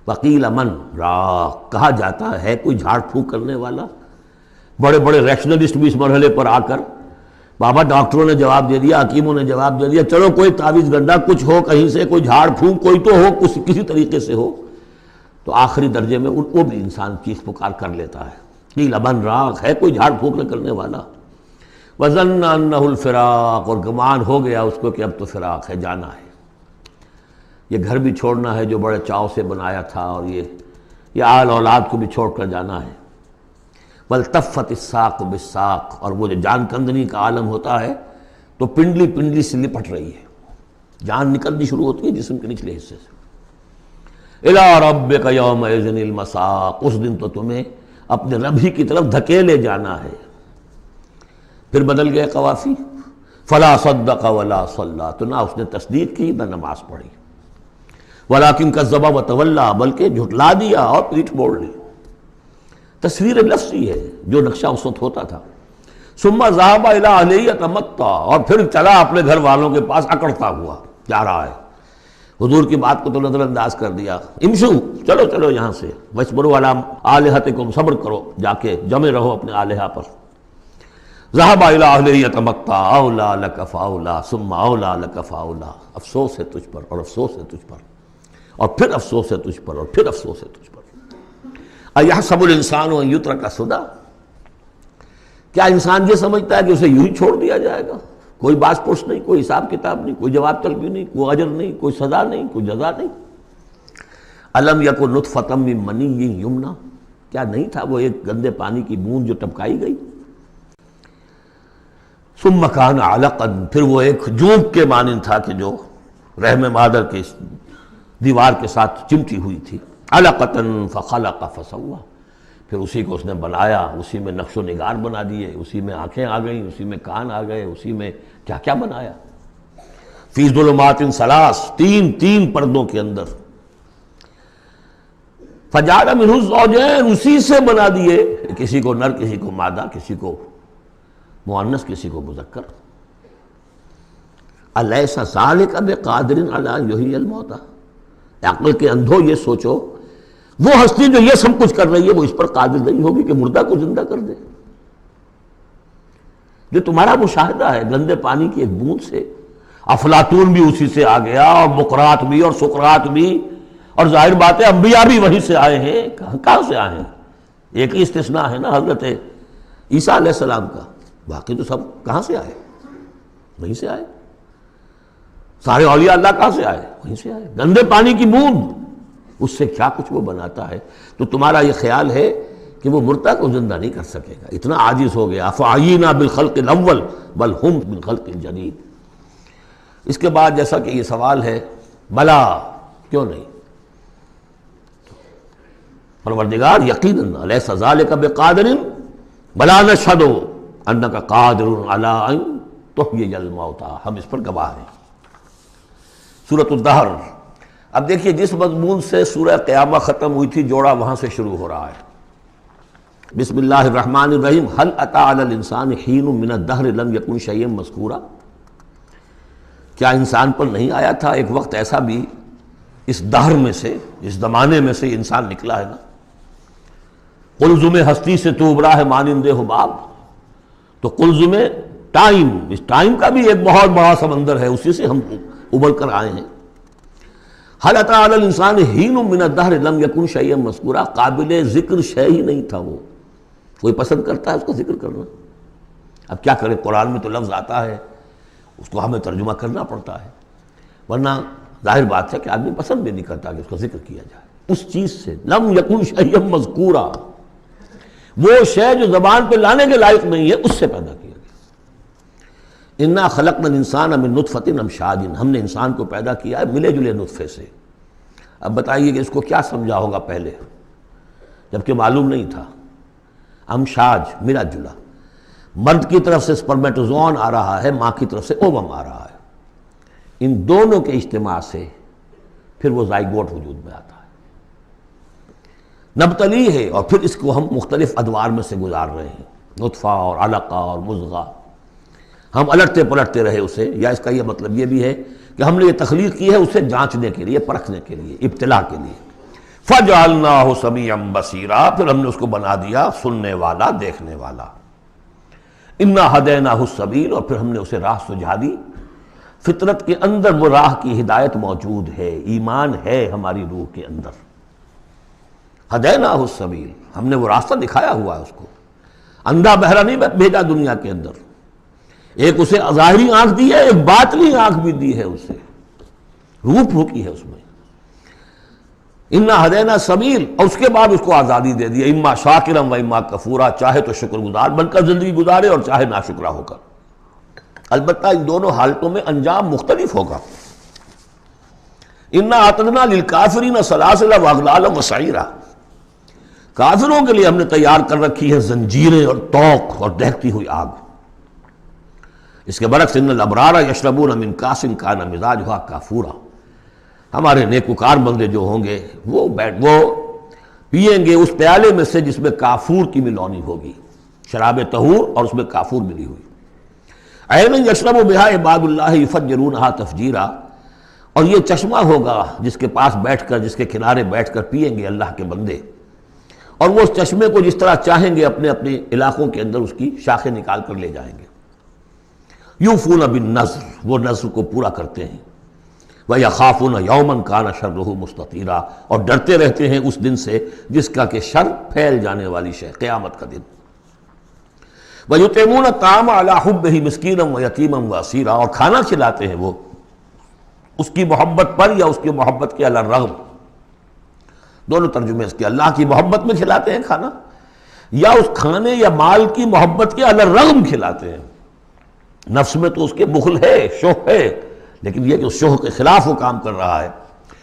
وقیل من راق، کہا جاتا ہے کوئی جھاڑ پھونک کرنے والا۔ بڑے بڑے ریشنلسٹ بھی اس مرحلے پر آ کر، بابا ڈاکٹروں نے جواب دے دیا، حکیموں نے جواب دے دیا، چلو کوئی تعویذ گنڈا کچھ ہو، کہیں سے کوئی جھاڑ پھونک کوئی تو ہو، کسی طریقے سے ہو، تو آخری درجے میں وہ بھی انسان چیخ پکار کر لیتا ہے۔ قیل من راق، ہے کوئی جھاڑ پھونک نہ کرنے والا۔ وظن انہ الفراق، اور گمان ہو گیا اس کو کہ اب تو فراق ہے، جانا ہے، یہ گھر بھی چھوڑنا ہے جو بڑے چاؤ سے بنایا تھا، اور یہ آل اولاد کو بھی چھوڑ کر جانا ہے۔ والتفت الساق بالساق، اور وہ جو جان کندنی کا عالم ہوتا ہے تو پنڈلی پنڈلی سے لپٹ رہی ہے، جان نکلنی شروع ہوتی ہے جسم کے نچلے حصے سے۔ الی ربک یومئذ المساق، اس دن تو تمہیں اپنے رب ہی کی طرف دھکیلے جانا ہے۔ پھر بدل گئے قوافی، فلا صدق ولا صلی، تو نہ اس نے تصدیق کی نہ نماز پڑھی، ولیکن کذب وتولی، بلکہ جھٹلا دیا اور پیٹھ موڑ لی۔ تصویر لفظی ہے جو نقشہ اس وقت ہوتا تھا۔ ثم ذهب الى اهله يتمطى، اور پھر چلا اپنے گھر والوں کے پاس اکڑتا ہوا جا رہا ہے۔ حضور کی بات کو تو نظر انداز کر دیا، امشو، چلو چلو یہاں سے، واسبروا علی آلہتکم، صبر کرو، جا کے جمے رہو اپنے آلہہ پر۔ ذهب الى اهله يتمطى اولى لك فاولى ثم اولى لك فاولى، افسوس ہے تجھ پر اور افسوس ہے تجھ پر، اور پھر افسوس ہے تجھ پر، اور پھر افسوس ہے تجھ پر۔ ایحسب الانسان ان یترک سدی، کیا انسان یہ سمجھتا ہے کہ اسے یوں ہی چھوڑ دیا جائے گا، کوئی باز پرس نہیں، کوئی حساب کتاب نہیں، کوئی جواب طلبی نہیں، کوئی اجر نہیں، کوئی سزا نہیں، کوئی جزا نہیں۔ الم یکن نطفۃ من منی یمنا، کیا نہیں تھا وہ ایک گندے پانی کی بوند جو ٹپکائی گئی؟ ثم کان علقا، پھر وہ ایک جوک کے مانند تھا کہ جو رحم مادر کے دیوار کے ساتھ چمٹی ہوئی تھی. علقۃ فخلق فسویٰ، پھر اسی کو اس نے بنایا، اسی میں نقش و نگار بنا دیے، اسی میں آنکھیں آ گئیں، اسی میں کان آ گئے، اسی میں کیا کیا بنایا. فی ظلمات ثلاث، تین پردوں کے اندر. فجعل منہ الزوجین، اسی سے بنا دیے، کسی کو نر، کسی کو مادہ، کسی کو مؤنث، کسی کو مذکر. الیس ذلک بقادر علی ان یحیی الموتیٰ، عقل کے اندھو یہ سوچو وہ ہستی جو یہ سب کچھ کر رہی ہے وہ اس پر قادر نہیں ہوگی کہ مردہ کو زندہ کر دے؟ جو تمہارا مشاہدہ ہے گندے پانی کی ایک بوند سے، افلاطون بھی اسی سے آ گیا، اور بقراط بھی، اور سقراط بھی، اور ظاہر بات ہے انبیاء بھی وہیں سے آئے ہیں. کہاں سے آئے ہیں؟ ایک ہی استثناء ہے نا حضرت عیسیٰ علیہ السلام کا، باقی تو سب کہاں سے آئے؟ وہیں سے آئے. سارے اولیاء اللہ کہاں سے آئے؟ وہیں سے آئے. گندے پانی کی بوند، اس سے کیا کچھ وہ بناتا ہے. تو تمہارا یہ خیال ہے کہ وہ مردہ کو زندہ نہیں کر سکے گا، اتنا عاجز ہو گیا. فعینا بالخلق الاول بل ہم بالخلق الجدید. اس کے بعد جیسا کہ یہ سوال ہے، بلا کیوں نہیں؟ پروردگار یقیناً الیس ذلک بقادر بلا نشہد انک قادر علی ان تحیی الموتیٰ، ہم اس پر گواہ ہیں. سورۃ الدہر. اب دیکھیے جس مضمون سے سورہ قیامہ ختم ہوئی تھی، جوڑا وہاں سے شروع ہو رہا ہے. بسم اللہ الرحمن الرحیم. هل اتى علی الانسان حین من الدہر لم یکن شیئا مذکورا، کیا انسان پر نہیں آیا تھا ایک وقت ایسا بھی، اس دہر میں سے، اس زمانے میں سے انسان نکلا ہے نا. قلزم ہستی سے تو ابرا ہے مانند حباب، تو قلزم ٹائم، اس ٹائم کا بھی ایک بہت بڑا سمندر ہے، اسی سے ہم ابھر کر آئے ہیں. هل اتى علی الانسان حین من الدہر لم یکن شیئا مذکورا، قابل ذکر شے ہی نہیں تھا وہ. کوئی پسند کرتا ہے اس کا ذکر کرنا؟ اب کیا کرے، قرآن میں تو لفظ آتا ہے، اس کو ہمیں ترجمہ کرنا پڑتا ہے، ورنہ ظاہر بات ہے کہ آدمی پسند بھی نہیں کرتا کہ اس کا ذکر کیا جائے. اس چیز سے لم یکن شیئا مذکورا، وہ شے جو زبان پہ لانے کے لائق نہیں ہے، اس سے پیدا کیا گیا. انا خلقنا الانسان من نطفۃ امشاج، ہم نے انسان کو پیدا کیا ہے ملے جلے نطفے سے. اب بتائیے کہ اس کو کیا سمجھا ہوگا پہلے، جبکہ معلوم نہیں تھا. امشاج، ملا جلا، مرد کی طرف سے سپرمیٹوزوان آ رہا ہے، ماں کی طرف سے اووم آ رہا ہے. ان دونوں کے اجتماع سے پھر وہ زائگوٹ وجود میں آتا ہے. نبتلی ہے، اور پھر اس کو ہم مختلف ادوار میں سے گزار رہے ہیں، نطفہ اور علقہ اور مضغہ. ہم الٹتے پلٹتے رہے اسے، یا اس کا یہ مطلب یہ بھی ہے کہ ہم نے یہ تخلیق کی ہے اسے جانچنے کے لیے، پرکھنے کے لیے، ابتلا کے لیے. فَجَعَلْنَاهُ سَمِيعًا بَصِيرًا، پھر ہم نے اس کو بنا دیا سننے والا، دیکھنے والا. اِنَّا هَدَيْنَاهُ السَّبِيلَ، اور پھر ہم نے اسے راہ سجھا دی. فطرت کے اندر وہ راہ کی ہدایت موجود ہے، ایمان ہے ہماری روح کے اندر. ہدیناہ السبیل، ہم نے وہ راستہ دکھایا ہوا ہے اس کو. اندھا بہرا نہیں بھیجا دنیا کے اندر، ایک اسے ظاہری آنکھ دی ہے، ایک باطنی آنکھ بھی دی ہے اسے، روح پھونکی ہے اس میں. انا ہدینہ السبیل، اور اس کے بعد اس کو آزادی دے دی، اما شاکرا و اما کفورا، چاہے تو شکر گزار بن کر زندگی گزارے اور چاہے ناشکرا ہو کر. البتہ ان دونوں حالتوں میں انجام مختلف ہوگا. انا اعتدنا للکافرین سلاسل واغلالا وسعیرا، کافروں کے لیے ہم نے تیار کر رکھی ہے زنجیریں اور طوق اور دہتی ہوئی آگ. اس کے برعکس ان الابرار یشربون من کاس کان مزاجھا کافورا، ہمارے نیکوکار بندے جو ہوں گے وہ پئیں گے اس پیالے میں سے جس میں کافور کی ملونی ہوگی، شراب طہور اور اس میں کافور ملی ہوئی. عین یشرب بہا عباد اللہ یفجرونہا تفجیرا، اور یہ چشمہ ہوگا جس کے پاس بیٹھ کر، جس کے کنارے بیٹھ کر پئیں گے اللہ کے بندے، اور وہ اس چشمے کو جس طرح چاہیں گے اپنے اپنے علاقوں کے اندر اس کی شاخیں نکال کر لے جائیں گے. یوفون بالنذر، وہ نذر کو پورا کرتے ہیں. وَيَخَافُونَ يَوْمًا كَانَ شَرُّهُ مُسْتَطِيرًا، اور ڈرتے رہتے ہیں اس دن سے جس کا کہ شر پھیل جانے والی شے، قیامت کا دن. وَيُطْعِمُونَ الطَّعَامَ عَلَىٰ حُبِّهِ مِسْكِينًا وَيَتِيمًا وَأَسِيرًا، اور کھانا کھلاتے ہیں وہ اس کی محبت پر یا اس کی محبت کے علی الرغم. دونوں ترجمے اس کے، اللہ کی محبت میں کھلاتے ہیں کھانا، یا اس کھانے یا مال کی محبت کے علی الرغم کھلاتے ہیں۔ نفس میں تو اس کے بخل ہے، شوق ہے، لیکن یہ کہ اس شوق کے خلاف وہ کام کر رہا ہے،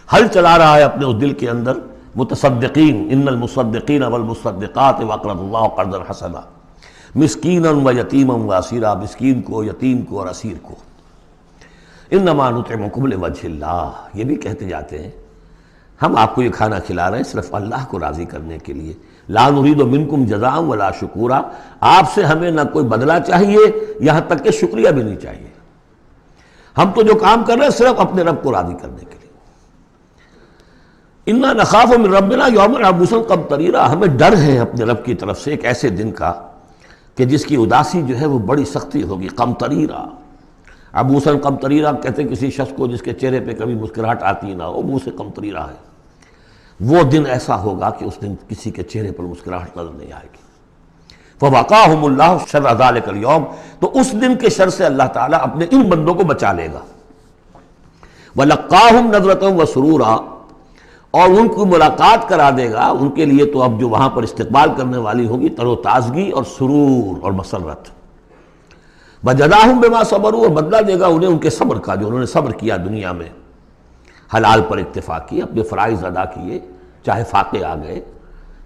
حل چلا رہا ہے اپنے اس دل کے اندر۔ متصدقین ان المصدقین والمصدقات وقرضوا اللہ قرضا حسنا مسکینا و یتیما و اسیرا، مسکین کو، یتیم کو اور اسیر کو۔ انما نطعمکم لوجہ اللہ، یہ بھی کہتے جاتے ہیں ہم آپ کو یہ کھانا کھلا رہے ہیں صرف اللہ کو راضی کرنے کے لیے، لا نرید منکم جزاء ولا شکورا، آپ سے ہمیں نہ کوئی بدلہ چاہیے، یہاں تک کہ شکریہ بھی نہیں چاہیے، ہم تو جو کام کر رہے ہیں صرف اپنے رب کو راضی کرنے کے لیے۔ انا نخاف من ربنا یوما عبوسا قمطریرا، ہمیں ڈر ہے اپنے رب کی طرف سے ایک ایسے دن کا کہ جس کی اداسی جو ہے وہ بڑی سختی ہوگی۔ قمطریرا، عبوسا قمطریرا کہتے ہیں کسی شخص کو جس کے چہرے پہ کبھی مسکراہٹ آتی نہ ہو، منہ سے قمطریرا ہے۔ وہ دن ایسا ہوگا کہ اس دن کسی کے چہرے پر مسکراہٹ نظر نہیں آئے گی۔ فوقاہم اللہ شر ذلک اليوم، تو اس دن کے شر سے اللہ تعالیٰ اپنے ان بندوں کو بچا لے گا۔ ولقاہم نظرۃ وسرورا، اور ان کو ملاقات کرا دے گا، ان کے لیے تو اب جو وہاں پر استقبال کرنے والی ہوگی تر و تازگی اور سرور اور مسرت۔ وجزاہم بما صبروا، اور بدلہ دے گا انہیں ان کے صبر کا، جو انہوں نے صبر کیا دنیا میں، حلال پر اکتفا کی، اپنے فرائض ادا کیے، چاہے فاقے آ گئے،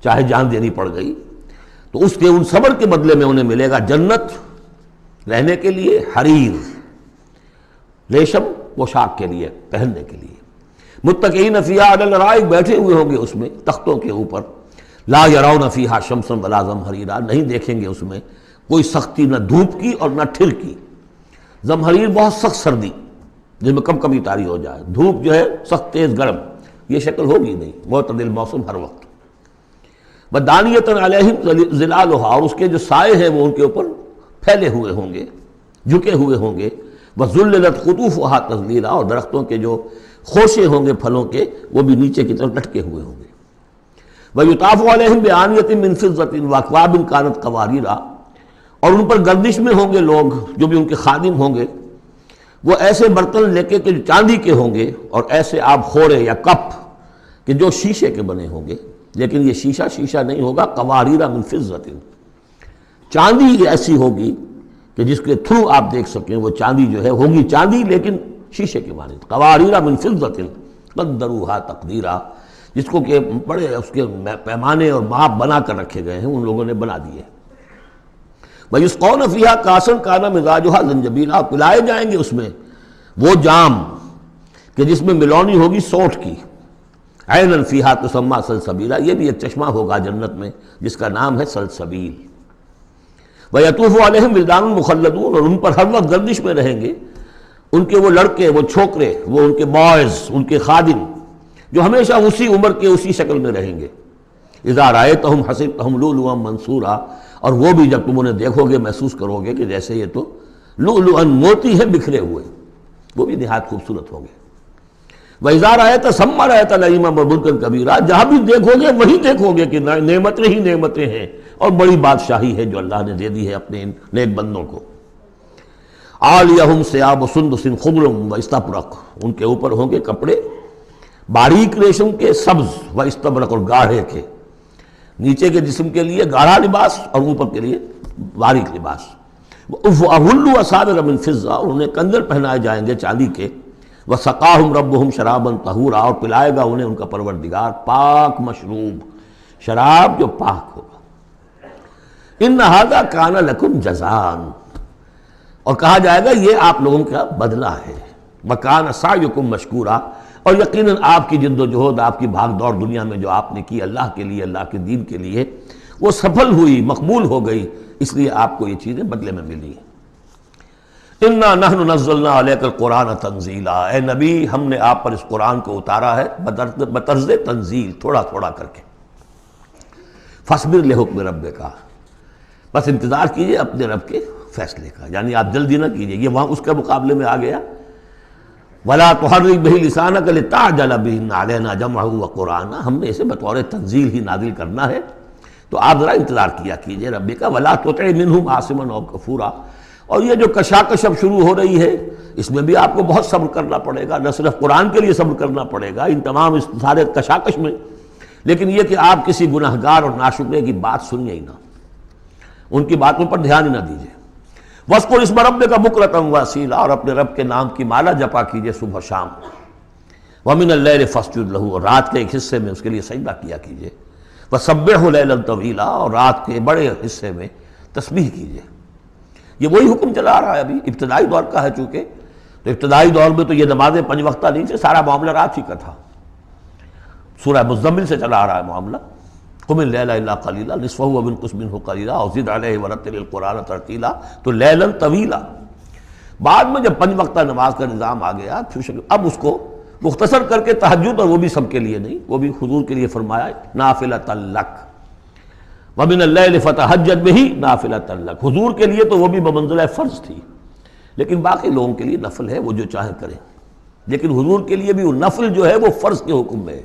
چاہے جان دینی پڑ گئی، تو اس کے ان صبر کے بدلے میں انہیں ملے گا جنت رہنے کے لیے، حریر ریشم پوشاک کے لیے پہننے کے لیے، متکئین فیہا علی الارائک، بیٹھے ہوئے ہوں گے اس میں تختوں کے اوپر، لا یرون فیہا شمسا ولا زمہریرا، نہیں دیکھیں گے اس میں کوئی سختی نہ دھوپ کی اور نہ ٹھر کی۔ زمہریر بہت سخت سردی جس میں کم کبھی طاری ہو جائے، دھوپ جو ہے سخت تیز گرم، یہ شکل ہوگی نہیں، معتدل موسم ہر وقت۔ ودانیۃ علیہم ظلالھا، اور اس کے جو سائے ہیں وہ ان کے اوپر پھیلے ہوئے ہوں گے، جھکے ہوئے ہوں گے۔ وذللت قطوفھا تذلیلا، اور درختوں کے جو خوشے ہوں گے پھلوں کے وہ بھی نیچے کی طرف لٹکے ہوئے ہوں گے۔ ویطاف علیہم بآنیۃ من فضۃ واکواب کانت قواریر، اور ان پر گردش میں ہوں گے لوگ جو بھی ان کے خادم ہوں گے، وہ ایسے برتن لے کے کہ جو چاندی کے ہوں گے، اور ایسے آپ خورے یا کپ کہ جو شیشے کے بنے ہوں گے، لیکن یہ شیشہ نہیں ہوگا، قواریر من فضۃ، چاندی ایسی ہوگی کہ جس کے تھرو آپ دیکھ سکیں، وہ چاندی جو ہے ہوگی چاندی لیکن شیشے کے مانند، قواریر من فضۃ قدروھا تقدیرا، جس کو کہ بڑے اس کے پیمانے اور ماپ بنا کر رکھے گئے ہیں، ان لوگوں نے بنا دیے۔ وَيُسْقَوْنَ فِيهَا كَأْسًا كَانَ مِزَاجُهَا زَنْجَبِيلًا، پلائے جائیں گے اس میں وہ جام کہ جس میں ملونی ہوگی سونٹ کی، عَيْنًا فِيهَا تُسَمَّىٰ سَلْسَبِيلًا، یہ بھی ایک چشمہ ہوگا جنت میں جس کا نام ہے سلسبیل۔ وَيَطُوفُ عَلَيْهِمْ وِلْدَانٌ مُخَلَّدُونَ، اور ان پر ہر وقت گردش میں رہیں گے ان کے وہ لڑکے، وہ چھوکرے، وہ ان کے بوائز، ان کے خادم جو ہمیشہ اسی عمر کے اسی شکل میں رہیں گے۔ اذا رأیتہم حسبتہم لؤلؤا منثورا، اور وہ بھی جب تم انہیں دیکھو گے محسوس کرو گے کہ جیسے یہ تو لؤلؤا موتی ہے بکھرے ہوئے، وہ بھی نہایت خوبصورت ہوں گے۔ وَإِذَا رَأَيْتَ ثَمَّ رَأَيْتَ نَعِيمًا وَمُلْكًا كَبِيرًا، جہاں بھی دیکھو گے وہیں دیکھو گے کہ نعمتیں ہی نعمتیں ہیں اور بڑی بادشاہی ہے جو اللہ نے دے دی ہے اپنے ان نیک بندوں کو۔ عالیہم ثیاب سندس خضر واستبرق، ان کے اوپر ہوں گے کپڑے باریک ریشم کے، سبز و استبرق، اور گاڑھے کے، نیچے کے جسم کے لیے گاڑھا لباس اور اوپر کے لیے باریک لباس۔ وَأَحُلُّوا أَسَاوِرَ مِن فِضَّةٍ، اور انہیں کنگن پہنائے جائیں گے چاندی کے۔ وَسَقَاهُمْ رَبُّهُمْ شَرَابًا طَهُورًا، اور پلائے گا انہیں ان کا پروردگار پاک مشروب شراب جو پاک ہوگا۔ إِنَّ هَذَا كَانَ لَكُمْ جَزَاءً، اور کہا جائے گا یہ آپ لوگوں کا بدلہ ہے۔ وَكَانَ سَعْيُكُمْ مَشْكُورًا، اور یقیناً آپ کی جد و جہد، آپ کی بھاگ دوڑ دنیا میں جو آپ نے کی اللہ کے لیے، اللہ کے دین کے لیے، وہ سفل ہوئی، مقبول ہو گئی، اس لیے آپ کو یہ چیزیں بدلے میں ملی۔ اِنَّا نَحْنُ نَزَّلْنَا عَلَيْكَ الْقُرْآنَ تَنزِيلًا، اے نبی ہم نے آپ پر اس قرآن کو اتارا ہے بطرز تنزیل، تھوڑا تھوڑا کر کے۔ فَاصْبِرْ لِحُكْمِ رَبِّكَ، بس انتظار کیجئے اپنے رب کے فیصلے کا، یعنی آپ جلدی نہ کیجئے، یہ وہاں اس کے مقابلے میں آ گیا۔ وَلَا تُحَرِّكْ بِهِ لِسَانَكَ لِتَعْجَلَ بِهِ إِنَّ عَلَيْنَا جَمْعَهُ وَقُرْآنَهُ، ہم نے اسے بطور تنزیل ہی نازل کرنا ہے، تو آپ ذرا انتظار کیا کیجئے ربی کا۔ وَلَا تُطِعْ مِنْهُمْ عَاصِمًا أَوْ كَفُورًا، اور یہ جو کشاکش اب شروع ہو رہی ہے اس میں بھی آپ کو بہت صبر کرنا پڑے گا، نہ صرف قرآن کے لیے صبر کرنا پڑے گا ان تمام اس سارے کشاکش میں، لیکن یہ کہ آپ کسی گناہگار اور ناشکرے کی بات سنیے ہی نہ، ان کی باتوں پر دھیان ہی نہ دیجیے۔ وَاذْكُرِ اسْمَ رَبِّكَ بُكْرَةً وَأَصِيلًا، اور اپنے رب کے نام کی مالا جپا کیجیے صبح شام۔ وَمِنَ اللَّيْلِ فَاسْجُدْ لَهُ، اور رات کے ایک حصے میں اس کے لیے سجدہ کیا کیجیے۔ وَسَبِّحْهُ لَيْلًا طَوِيلًا، اور رات کے بڑے حصے میں تسبیح کیجیے۔ یہ وہی حکم چلا رہا ہے، ابھی ابتدائی دور کا ہے چونکہ، تو ابتدائی دور میں تو یہ نمازیں 5 وقتہ نہیں تھے، سارا معاملہ رات ہی کا تھا۔ سورہ مزمل سے چلا آ رہا ہے معاملہ، قم اللیل الا قلیلا نصفہ وانقص منہ قلیلا اور زد علیہ ورتل القرآن ترتیلا، تو لیلا طویلا۔ بعد میں جب 5 وقتہ نماز کا نظام آ گیا، پھر اب اس کو مختصر کر کے تہجد، اور وہ بھی سب کے لیے نہیں، وہ بھی حضور کے لیے فرمایا نافلۃ لک ومن اللیل فتہجد بہ نافلۃ لک، حضور کے لیے تو وہ بھی بمنزلہ فرض تھی، لیکن باقی لوگوں کے لیے نفل ہے، وہ جو چاہیں کریں۔ لیکن حضور کے لیے بھی وہ نفل جو ہے وہ فرض کے حکم میں ہے،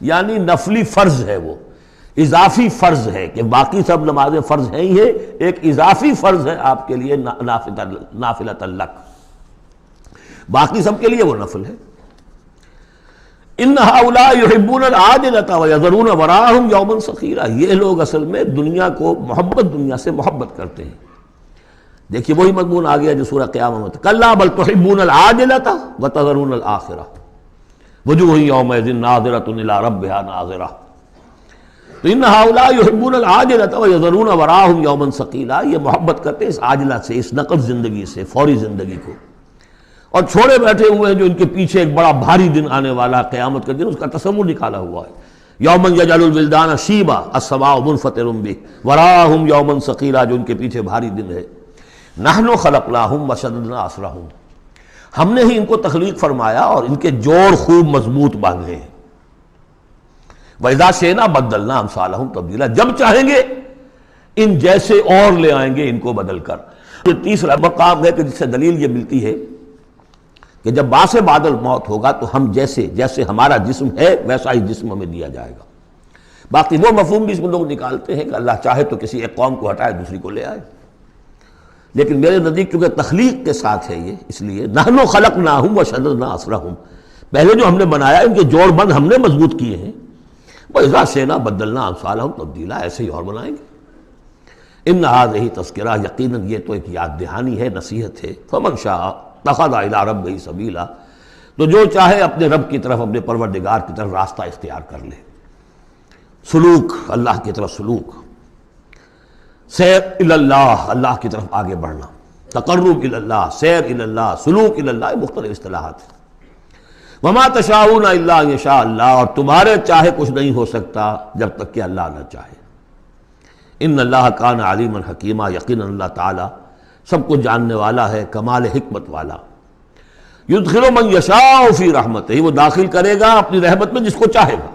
یعنی نفلی فرض ہے، وہ اضافی فرض ہے کہ باقی سب نمازیں فرض ہیں ہی ہے، ایک اضافی فرض ہے آپ کے لیے نافلۃ لک، باقی سب کے لیے وہ نفل ہے۔ ان ہؤلاء یحبون العاجلۃ ویذرون وراءہم یوما ثقیلا، یہ لوگ اصل میں دنیا کو دنیا سے محبت کرتے ہیں۔ دیکھیے وہی مضمون آ گیا جو سورہ قیامہ میں، کلا بل تحبون العاجلۃ وتذرون الآخرہ وجوہ یومئذ ناظرۃ الی ربہا ناظرہ۔ تو ان ہؤلاء یحبون العاجلۃ ویذرون وراءہم یوما ثقیلا، یہ محبت کرتے ہیں اس عاجلہ سے، اس نقد زندگی سے، فوری زندگی کو، اور چھوڑے بیٹھے ہوئے ہیں جو ان کے پیچھے ایک بڑا بھاری دن آنے والا قیامت کا دن، اس کا تصور نکالا ہوا ہے۔ یوما یجعل الولدان شیبا السماء منفطر بہ وراءہم یوما ثقیلا، جو ان کے پیچھے بھاری دن ہے۔ نحن خلقناہم وشددنا اسرہم، ہم نے ہی ان کو تخلیق فرمایا اور ان کے جوڑ خوب مضبوط باندھے ہیں۔ وَإِذَا شِئْنَا بَدَّلْنَا أَمْثَالَهُمْ تَبْدِيلًا، جب چاہیں گے ان جیسے اور لے آئیں گے ان کو بدل کر۔ یہ تیسرا مقام ہے کہ جس سے دلیل یہ ملتی ہے کہ جب باعث بادل موت ہوگا تو ہم جیسے ہمارا جسم ہے ویسا ہی جسم ہمیں دیا جائے گا۔ باقی وہ مفہوم بھی اس میں لوگ نکالتے ہیں کہ اللہ چاہے تو کسی ایک قوم کو ہٹائے دوسری کو لے آئے، لیکن میرے نزدیک چونکہ تخلیق کے ساتھ ہے یہ، اس لیے نحن خلقناہم وشددنا اسرہم، پہلے جو ہم نے بنایا ان کے جوڑ بند ہم نے مضبوط کیے ہیں۔ وَإِذَا شِئْنَا بَدَّلْنَا أَمْثَالَهُمْ تَبْدِيلًا، ایسے ہی اور بنائیں گے۔ إِنَّ هَٰذِهِ تَذْکِرَۃٌ، یقیناً یہ تو ایک یاد دہانی ہے، نصیحت ہے۔ فَمَنْ شَاءَ اتَّخَذَ إِلَىٰ رَبِّهِ سَبِيلًا، تو جو چاہے اپنے رب کی طرف، اپنے پروردگار کی طرف راستہ اختیار کر لے، سلوک، اللہ کی طرف سلوک، سیر الی اللہ، اللہ کی طرف آگے بڑھنا، تقرب الی اللہ، سیر الی اللہ، سلوک الی اللہ، مختلف اصطلاحات ہیں۔ وما تشاءون الا ان یشاء اللہ، اور تمہارے چاہے کچھ نہیں ہو سکتا جب تک کہ اللہ نہ چاہے۔ ان اللہ کان علیما حکیما، یقیناً اللہ تعالیٰ سب کچھ جاننے والا ہے، کمال حکمت والا۔ یدخل من یشاء فی رحمتہ، وہ داخل کرے گا اپنی رحمت میں جس کو چاہے گا۔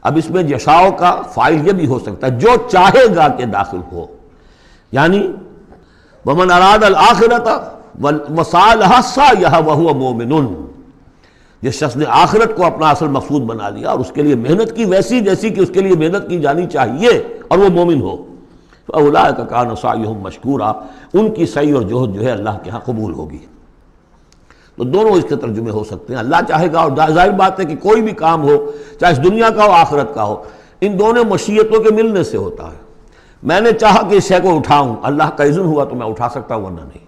اب اس میں یشاء کا فاعل یہ بھی ہو سکتا ہے جو چاہے گا کہ داخل ہو، یعنی ومن اراد الآخرۃ وسعى لها سعيها وهو مؤمن، جس شخص نے آخرت کو اپنا اصل مقصود بنا لیا اور اس کے لیے محنت کی ویسی جیسی کہ اس کے لیے محنت کی جانی چاہیے اور وہ مومن ہو، فاولئک کان سعیہم مشکورا، ان کی سعی اور جہد جو ہے اللہ کے ہاں قبول ہوگی۔ تو دونوں اس کے ترجمے ہو سکتے ہیں، اللہ چاہے گا، اور ظاہر بات ہے کہ کوئی بھی کام ہو چاہے اس دنیا کا ہو آخرت کا ہو، ان دونوں مشیتوں کے ملنے سے ہوتا ہے۔ میں نے چاہا کہ اس شے کو اٹھاؤں، اللہ کا اذن ہوا تو میں اٹھا سکتا ہوں، ورنہ نہیں۔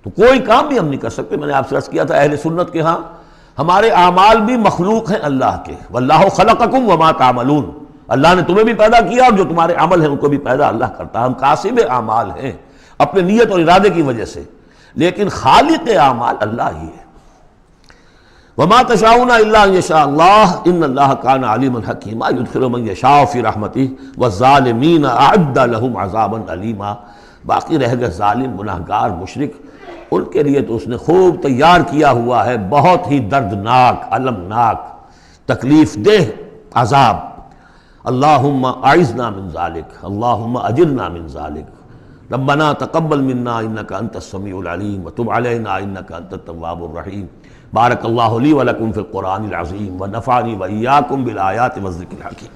تو کوئی کام بھی ہم نہیں کر سکتے۔ میں نے آپ سے عرض کیا تھا اہل سنت کے ہاں ہمارے اعمال بھی مخلوق ہیں اللہ کے، واللہ خلقکم وما تعملون، اللہ نے تمہیں بھی پیدا کیا اور جو تمہارے عمل ہیں ان کو بھی پیدا اللہ کرتا ہے۔ ہم کاسب اعمال ہیں اپنے نیت اور ارادے کی وجہ سے، لیکن خالق اعمال اللہ ہی ہے۔ وما تشاءون الا ان یشاء اللہ ان اللہ کان علیما حکیما یدخل من یشاء فی رحمتہ والظالمین اعد لهم عذابا علیما۔ باقی رہ گئے ظالم، گناہگار، مشرک، ان کے لیے تو اس نے خوب تیار کیا ہوا ہے بہت ہی دردناک، المناک، تکلیف دہ عذاب۔ اللہم اعذنا من ذلک، اللہم اجرنا من ذلک، ربنا تقبل منا انک انت السمیع العلیم وتب علینا انک انت التواب الرحیم۔ بارک اللہ لی ولکم فی القرآن العظیم ونفعنی وإیاکم بالآیات والذکر الحکیم۔